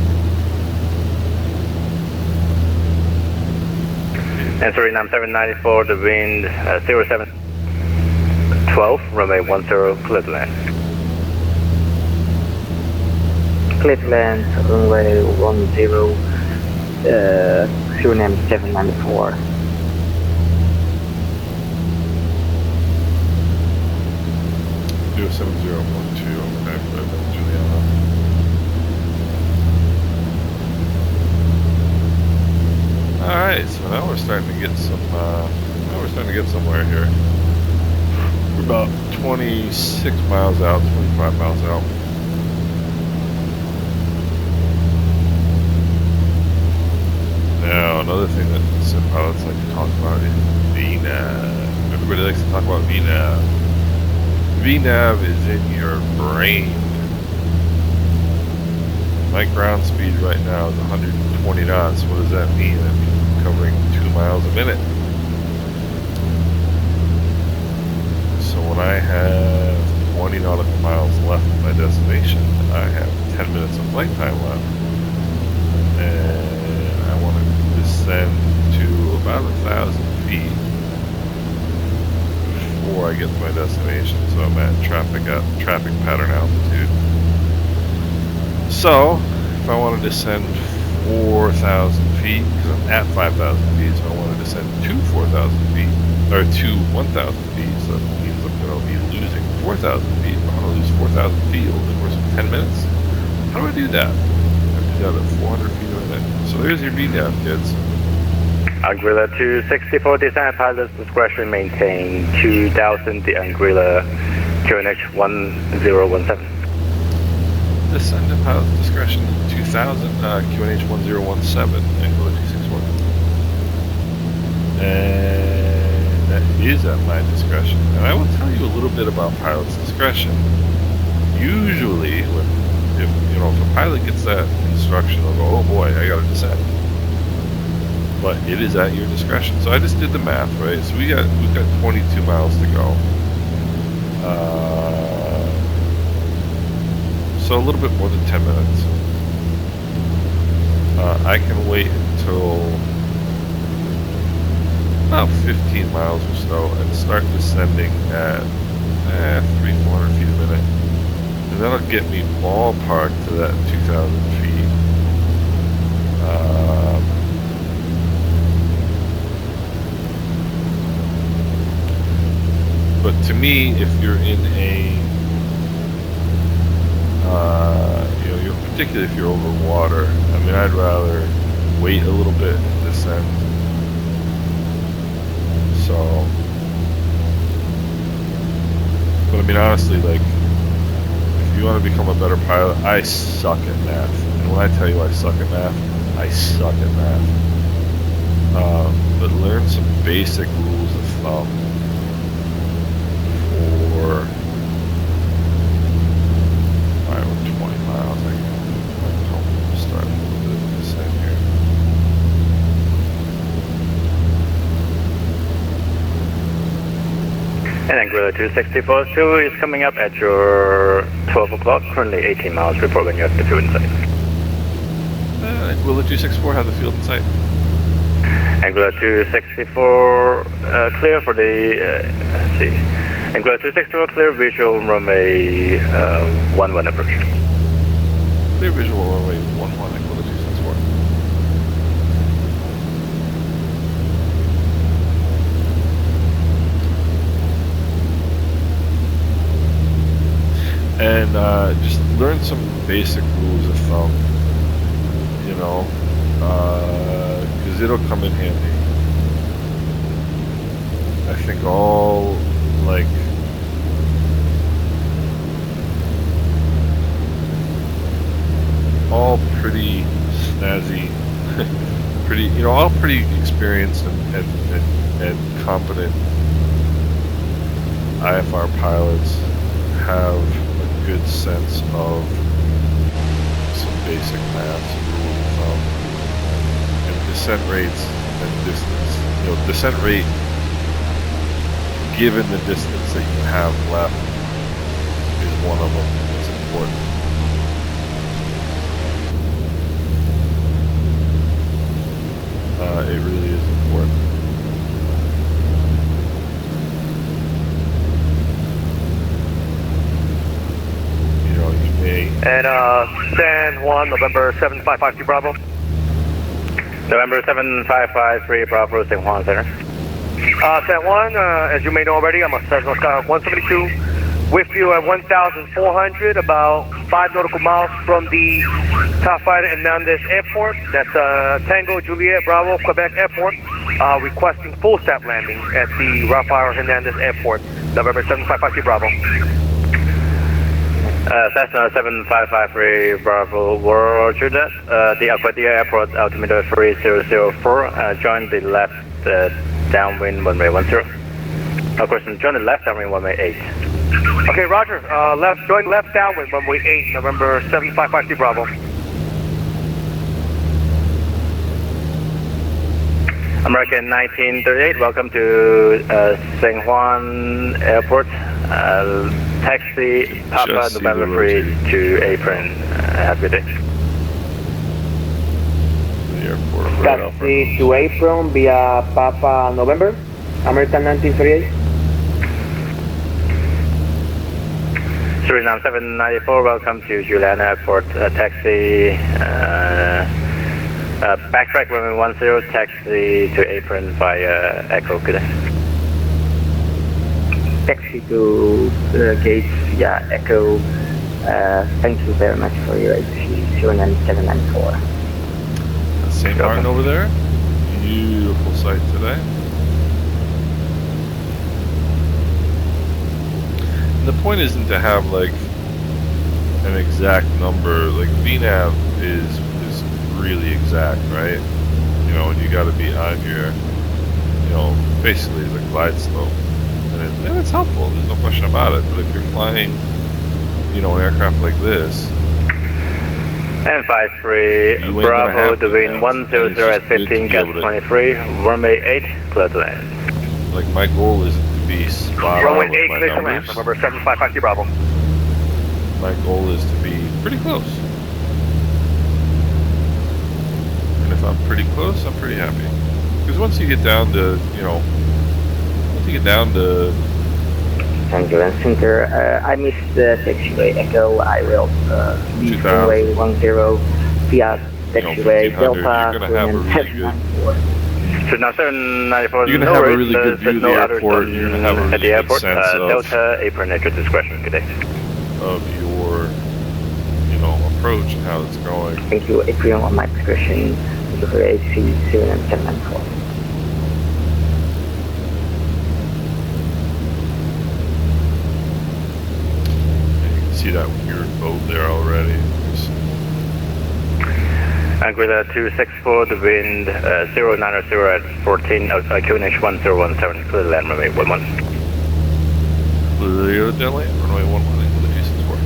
Speaker 2: And Suriname 794, the wind 0712, runway 10, Cleveland.
Speaker 3: Cleveland, runway 10, Suriname 794.
Speaker 1: Do a 7012, okay, Juliana. Alright, so now we're starting to get somewhere here. We're about 26 miles out, 25 miles out. Now, another thing that sim pilots like to talk about is VNAV. Everybody likes to talk about VNAV. VNAV is in your brain. My ground speed right now is 120 knots. What does that mean? That means I'm covering 2 miles a minute. So when I have 20 nautical miles left of my destination, I have 10 minutes of flight time left. And I want to descend to about 1,000 feet before I get to my destination. So I'm at traffic pattern altitude. So if I want to descend 4,000 feet, because I'm at 5,000 feet, so I want to descend to 4,000 feet, or to 1,000 feet, so that means I'm going to be losing 4,000 feet. I want to lose 4,000 feet over the course of 10 minutes. How do I do that? I do that at 400 feet a minute. So there's your VNAV, kids.
Speaker 2: Anguilla 264, design pilot's discretion, maintain 2000, the Anguilla QNH 1017.
Speaker 1: Descend to pilot's discretion 2000, QNH 1017, Anguilla 261. And that is at my discretion. And I will tell you a little bit about pilot's discretion. Usually, if a pilot gets that instruction, they'll go, oh boy, I gotta descend. but it is at your discretion. So I just did the math, right? So we've got 22 miles to go. So a little bit more than 10 minutes. I can wait until about 15 miles or so and start descending at 300-400 feet a minute. And that'll get me ballpark to that 2,000 feet. But to me, if you're in a, particularly if you're over water, I mean, I'd rather wait a little bit and descend. So, but I mean, honestly, like, if you want to become a better pilot, I suck at math. And when I tell you I suck at math, I suck at math. But learn some basic rules of thumb for 5 or 20 miles. I can start a little bit of descent here.
Speaker 2: And Anguilla 2642 is coming up at your 12 o'clock, currently 18 miles. Report when you have the fuel in sight.
Speaker 1: Anguilla 264 have the field in sight.
Speaker 2: Anguilla 264 clear for the, let's see. Anguilla 264 clear, visual runway 11 approach.
Speaker 1: Clear visual runway 11, Anguilla 264. And just learn some basic rules of thumb, you know, because it'll come in handy. I think all pretty snazzy, pretty, all pretty experienced and competent IFR pilots have a good sense of some basic math, rule of thumb, and descent rates and distance. Descent rate given the distance that you have left is one of them that's important. It really is important. You may...
Speaker 6: And San Juan, November 7553 Bravo.
Speaker 2: November 7553 Bravo, San Juan Center.
Speaker 6: San Juan, as you may know already, I'm a Cessna Sky 172 with you at 1,400, about 5 nautical miles from the Top Fighter Hernandez Airport. That's Tango Juliet Bravo, Quebec Airport. Requesting full staff landing at the Rafael Hernandez Airport, November 7553 Bravo.
Speaker 2: Cessna 7553 Bravo, roger that. The Anguilla Airport altimeter 3004. Join the left downwind runway 10. Of course, join the left downwind runway 8.
Speaker 6: Okay, roger. Join left downwind runway 8, November 7553 Bravo.
Speaker 2: American 1938, welcome to San Juan Airport. Taxi Papa November 3 to Apron. Have a good day.
Speaker 1: The airport.
Speaker 3: Taxi to Apron via Papa November, American 1938.
Speaker 2: Suriname 794, welcome to Juliana Airport. Taxi backtrack runway 10, taxi to Apron via Echo. Good day.
Speaker 3: Taxi to gates via Echo. Thank you very much for your ATC 794.
Speaker 1: St. Martin over there. Beautiful sight today. And the point isn't to have an exact number. VNAV is really exact, right? And you got to be on your, basically the glide slope. And it's helpful, there's no question about it. But if you're flying, an aircraft like this,
Speaker 2: And 53,
Speaker 1: You ain't
Speaker 2: Bravo,
Speaker 1: gonna have
Speaker 2: the
Speaker 1: to
Speaker 2: wind
Speaker 1: now.
Speaker 2: 100
Speaker 1: It's
Speaker 2: at
Speaker 1: just good to
Speaker 2: 15,
Speaker 1: be
Speaker 2: gas
Speaker 1: able to-
Speaker 2: 23, runway 8, clear to land.
Speaker 1: Like, my goal isn't to be spot
Speaker 6: Runway
Speaker 1: on with
Speaker 6: 8,
Speaker 1: my
Speaker 6: clear to land.
Speaker 1: numbers.
Speaker 6: November 755 Bravo.
Speaker 1: My goal is to be pretty close. And if I'm pretty close, I'm pretty happy. Because once you get down to, once you get down to,
Speaker 3: Tango and Center, I missed the taxiway Echo. I will leave
Speaker 1: 2000.
Speaker 3: runway 10 via taxiway
Speaker 1: 1500,
Speaker 3: Delta,
Speaker 1: you're gonna have a
Speaker 3: Greenland
Speaker 1: really good-
Speaker 3: 794.
Speaker 2: So now 794,
Speaker 1: You're gonna
Speaker 2: no
Speaker 1: have a
Speaker 2: worries,
Speaker 1: really good view of the
Speaker 2: no others
Speaker 1: airport, and you're gonna have a
Speaker 2: at
Speaker 1: really
Speaker 2: the
Speaker 1: good
Speaker 2: airport.
Speaker 1: sense of-
Speaker 2: Delta, apron at your discretion. Good day.
Speaker 1: of your, approach and how it's going.
Speaker 3: Thank you, Equion on my discretion, AC 794.
Speaker 1: And you can see that weird boat there already.
Speaker 2: Anguilla 264, the wind 090 at 14, QNH 1017, clear land, runway 11.
Speaker 1: Clear the land, runway 11, the Jason's work.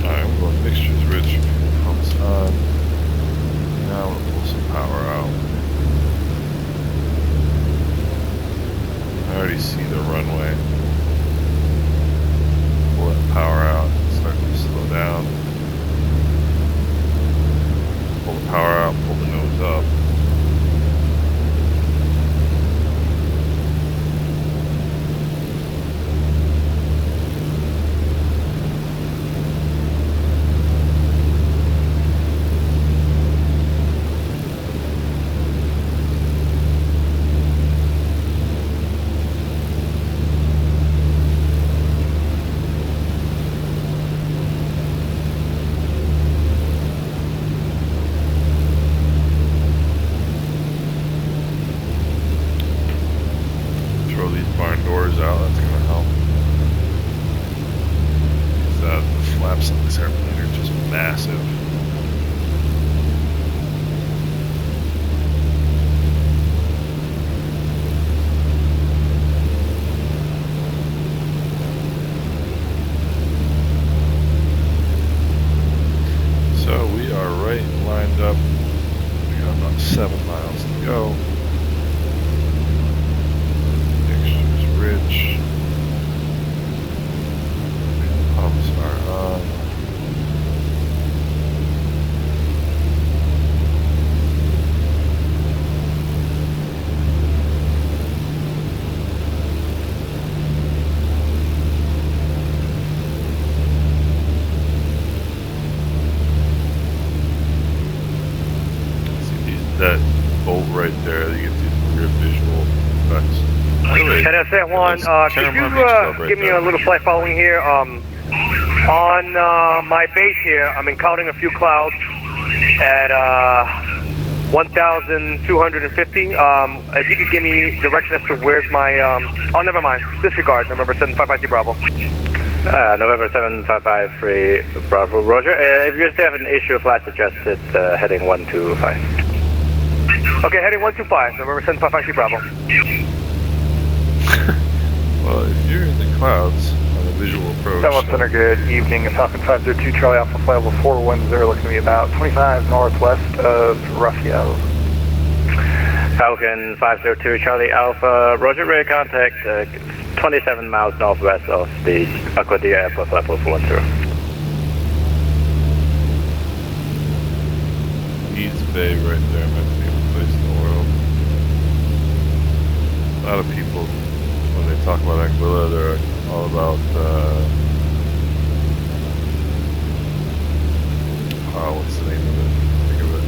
Speaker 1: Alright, we're going mixtures rich. Pumps on. Now we'll pull some power out. I already see the runway. Pull that power out. Start to slow down. Pull the power out. Pull the nose up. Throw these barn doors out, that's gonna help. The flaps on this airplane are just massive. So we are right lined up. We got about 7 miles to go. Mixture's rich. Pumps are on. See that bolt right there, you get these weird visual effects.
Speaker 6: NSF1, could you give me a little flight following here? On my base here, I'm encountering a few clouds at 1,250. If you could give me direction as to where's my, oh, never mind. Disregard, November 7553 Bravo.
Speaker 2: November 7553 Bravo, Roger. If you still have an issue, flight suggested heading 125.
Speaker 6: Okay, heading 125, November 7553 Bravo.
Speaker 1: Well, if you're in the clouds on a visual approach,
Speaker 7: Southwest Center, good evening. Falcon 502 Charlie Alpha flight level 410, looking to be about 25 northwest of Raphael.
Speaker 2: Falcon 502 Charlie Alpha, Roger, ready contact 27 miles northwest of the Anguilla Airport, flight level 410.
Speaker 1: East Bay right there, my favorite place in the world. A lot of people, when they talk about Anguilla, they're all about, what's the name of it? Think of it.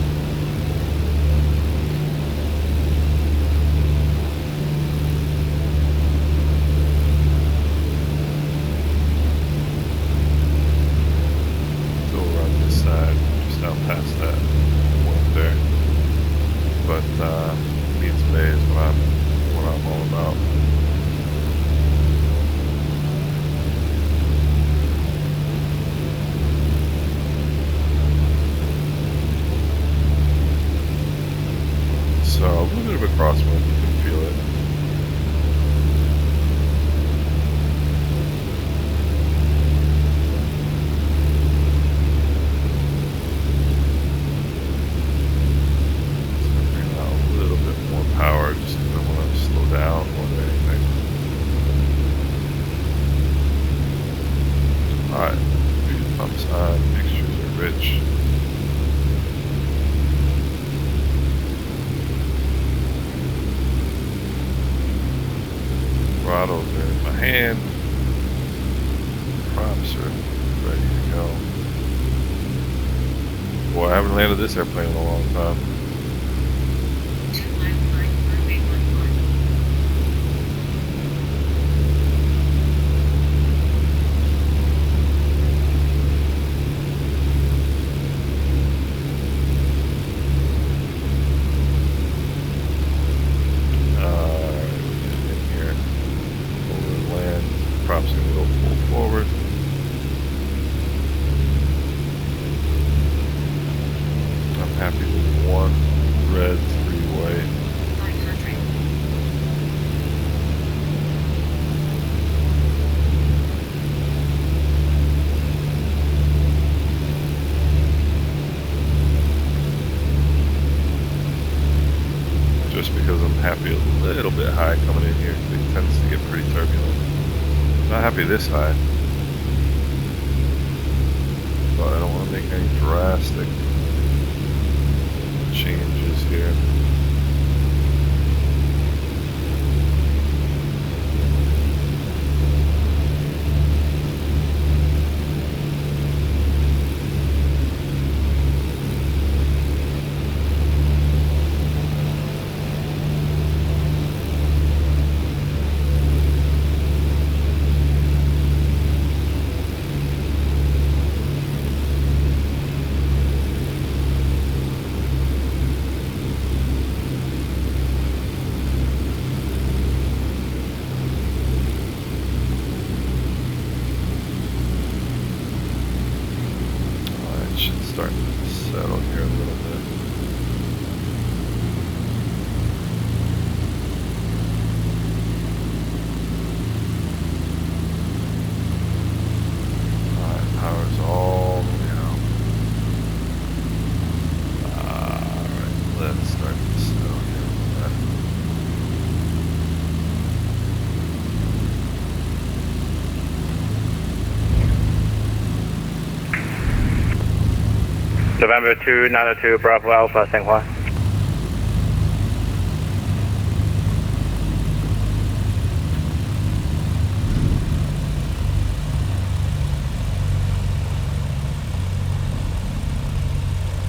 Speaker 1: Go around this side, just out past that point there. But East Bay is what I'm all about. throttles are in my hand. Props are ready to go. Boy, I haven't landed this airplane in a long time. Props gonna go full forward. I'm happy with one red three-way. Just because I'm happy a little bit high coming in here, it tends to get pretty turbulent. Not happy this high, but I don't want to make any drastic changes here.
Speaker 2: November 292 Bravo Alpha, Shanghai.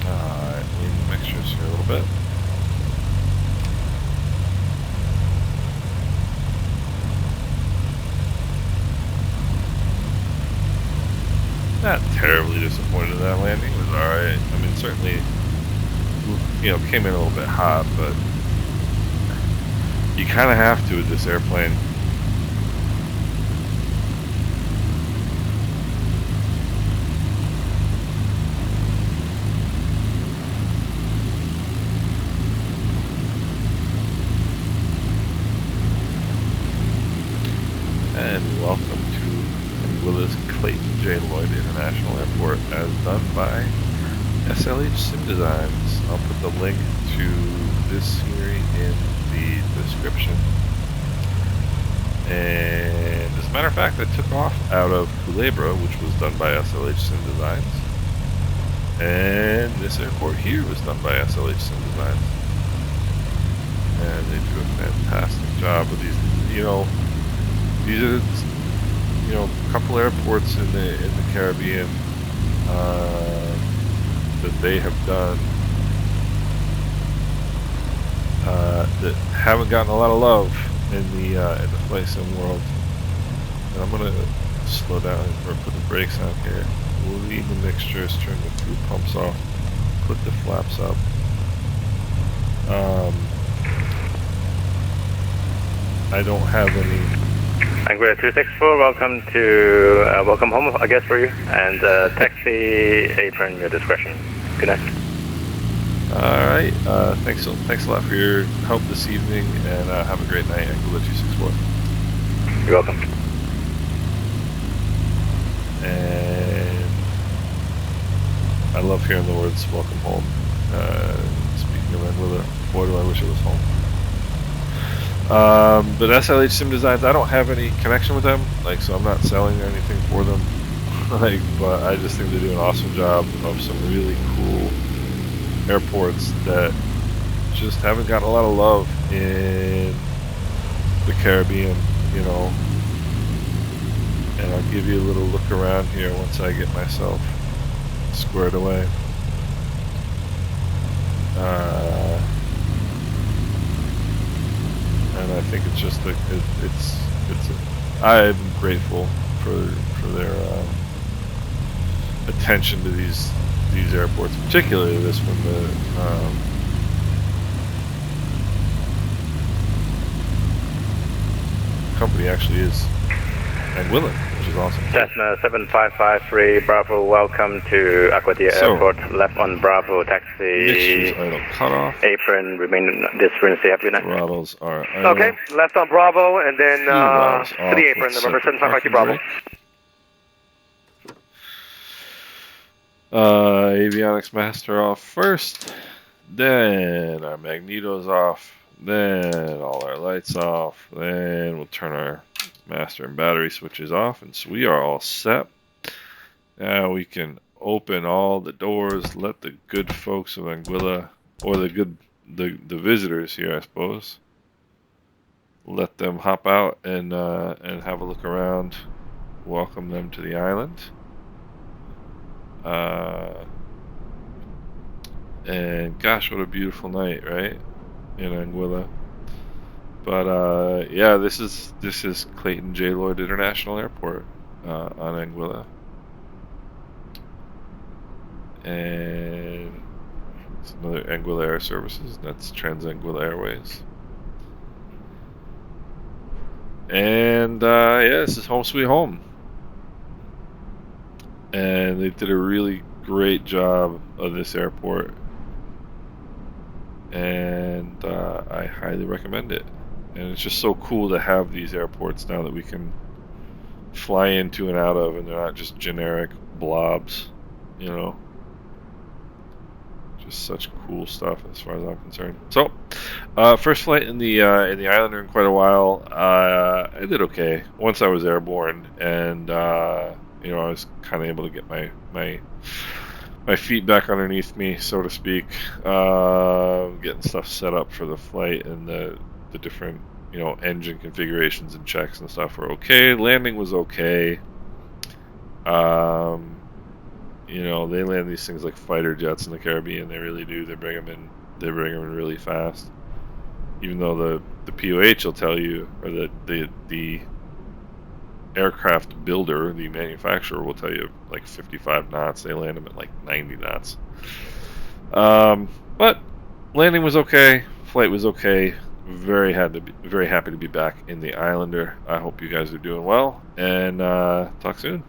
Speaker 1: Alright, lean mixtures here a little bit. Not terribly disappointed in that landing. It was alright. I mean, certainly, you know, came in a little bit hot, but you kind of have to with this airplane. And welcome to Anguilla's Clayton J. Lloyd International Airport, as done by SLH Sim Designs. I'll put the link to this scenery in the description. And as a matter of fact, I took off out of Culebra, which was done by SLH Sim Designs. And this airport here was done by SLH Sim Designs. And they do a fantastic job with these, you know, these are, you know, a couple airports in the Caribbean that they have done that haven't gotten a lot of love in the flight sim world. And I'm gonna slow down or put the brakes on here. We'll leave the mixtures, turn the fuel pumps off, put the flaps up. I don't have any.
Speaker 2: Anguilla 264, welcome home, I guess, for you. And taxi apron, your discretion. Good night.
Speaker 1: Alright, thanks a lot for your help this evening, and have a great night, Anguilla 264.
Speaker 2: You're welcome.
Speaker 1: And I love hearing the words welcome home. Speaking of Anguilla, boy do I wish it was home. But SLH Sim Designs, I don't have any connection with them, like, so I'm not selling anything for them. Like, but I just think they do an awesome job of some really cool airports that just haven't gotten a lot of love in the Caribbean. you know, and I'll give you a little look around here once I get myself squared away. And I think it's just I'm grateful for their attention to these airports, particularly this one. The company actually is Anguilla, which is awesome.
Speaker 2: Cessna 7553 Bravo, welcome to Anguilla Airport. Left on Bravo, taxi.
Speaker 1: Idle cutoff.
Speaker 2: Apron, remain this frequency. Have you night.
Speaker 1: Throttles are idle.
Speaker 6: Okay, left on Bravo, and then to the apron, November 7553 Bravo.
Speaker 1: Avionics master off first, then our magnetos off, then all our lights off, then we'll turn our master and battery switches off, and so we are all set. Now we can open all the doors, let the good folks of Anguilla, or the visitors here, I suppose, let them hop out and have a look around, welcome them to the island. And gosh, what a beautiful night, right, in Anguilla. But yeah, this is Clayton J. Lloyd International Airport on Anguilla, and it's another Anguilla Air Services. And that's Trans-Anguilla Airways. And yeah, this is home sweet home. And they did a really great job of this airport, and I highly recommend it. And it's just so cool to have these airports now that we can fly into and out of, and they're not just generic blobs, you know. Just such cool stuff as far as I'm concerned. So, first flight in the Islander in quite a while. I did okay once I was airborne, and you know, I was kind of able to get my feet back underneath me, so to speak. Getting stuff set up for the flight, and the different, you know, engine configurations and checks and stuff were okay. Landing was okay. You know, they land these things like fighter jets in the Caribbean. They really do. They bring them in. They bring them in really fast. Even though the POH will tell you, or the aircraft builder, the manufacturer, will tell you like 55 knots. They land them at like 90 knots. But landing was okay. Flight was okay. Very happy to be back in the Islander. I hope you guys are doing well, and talk soon.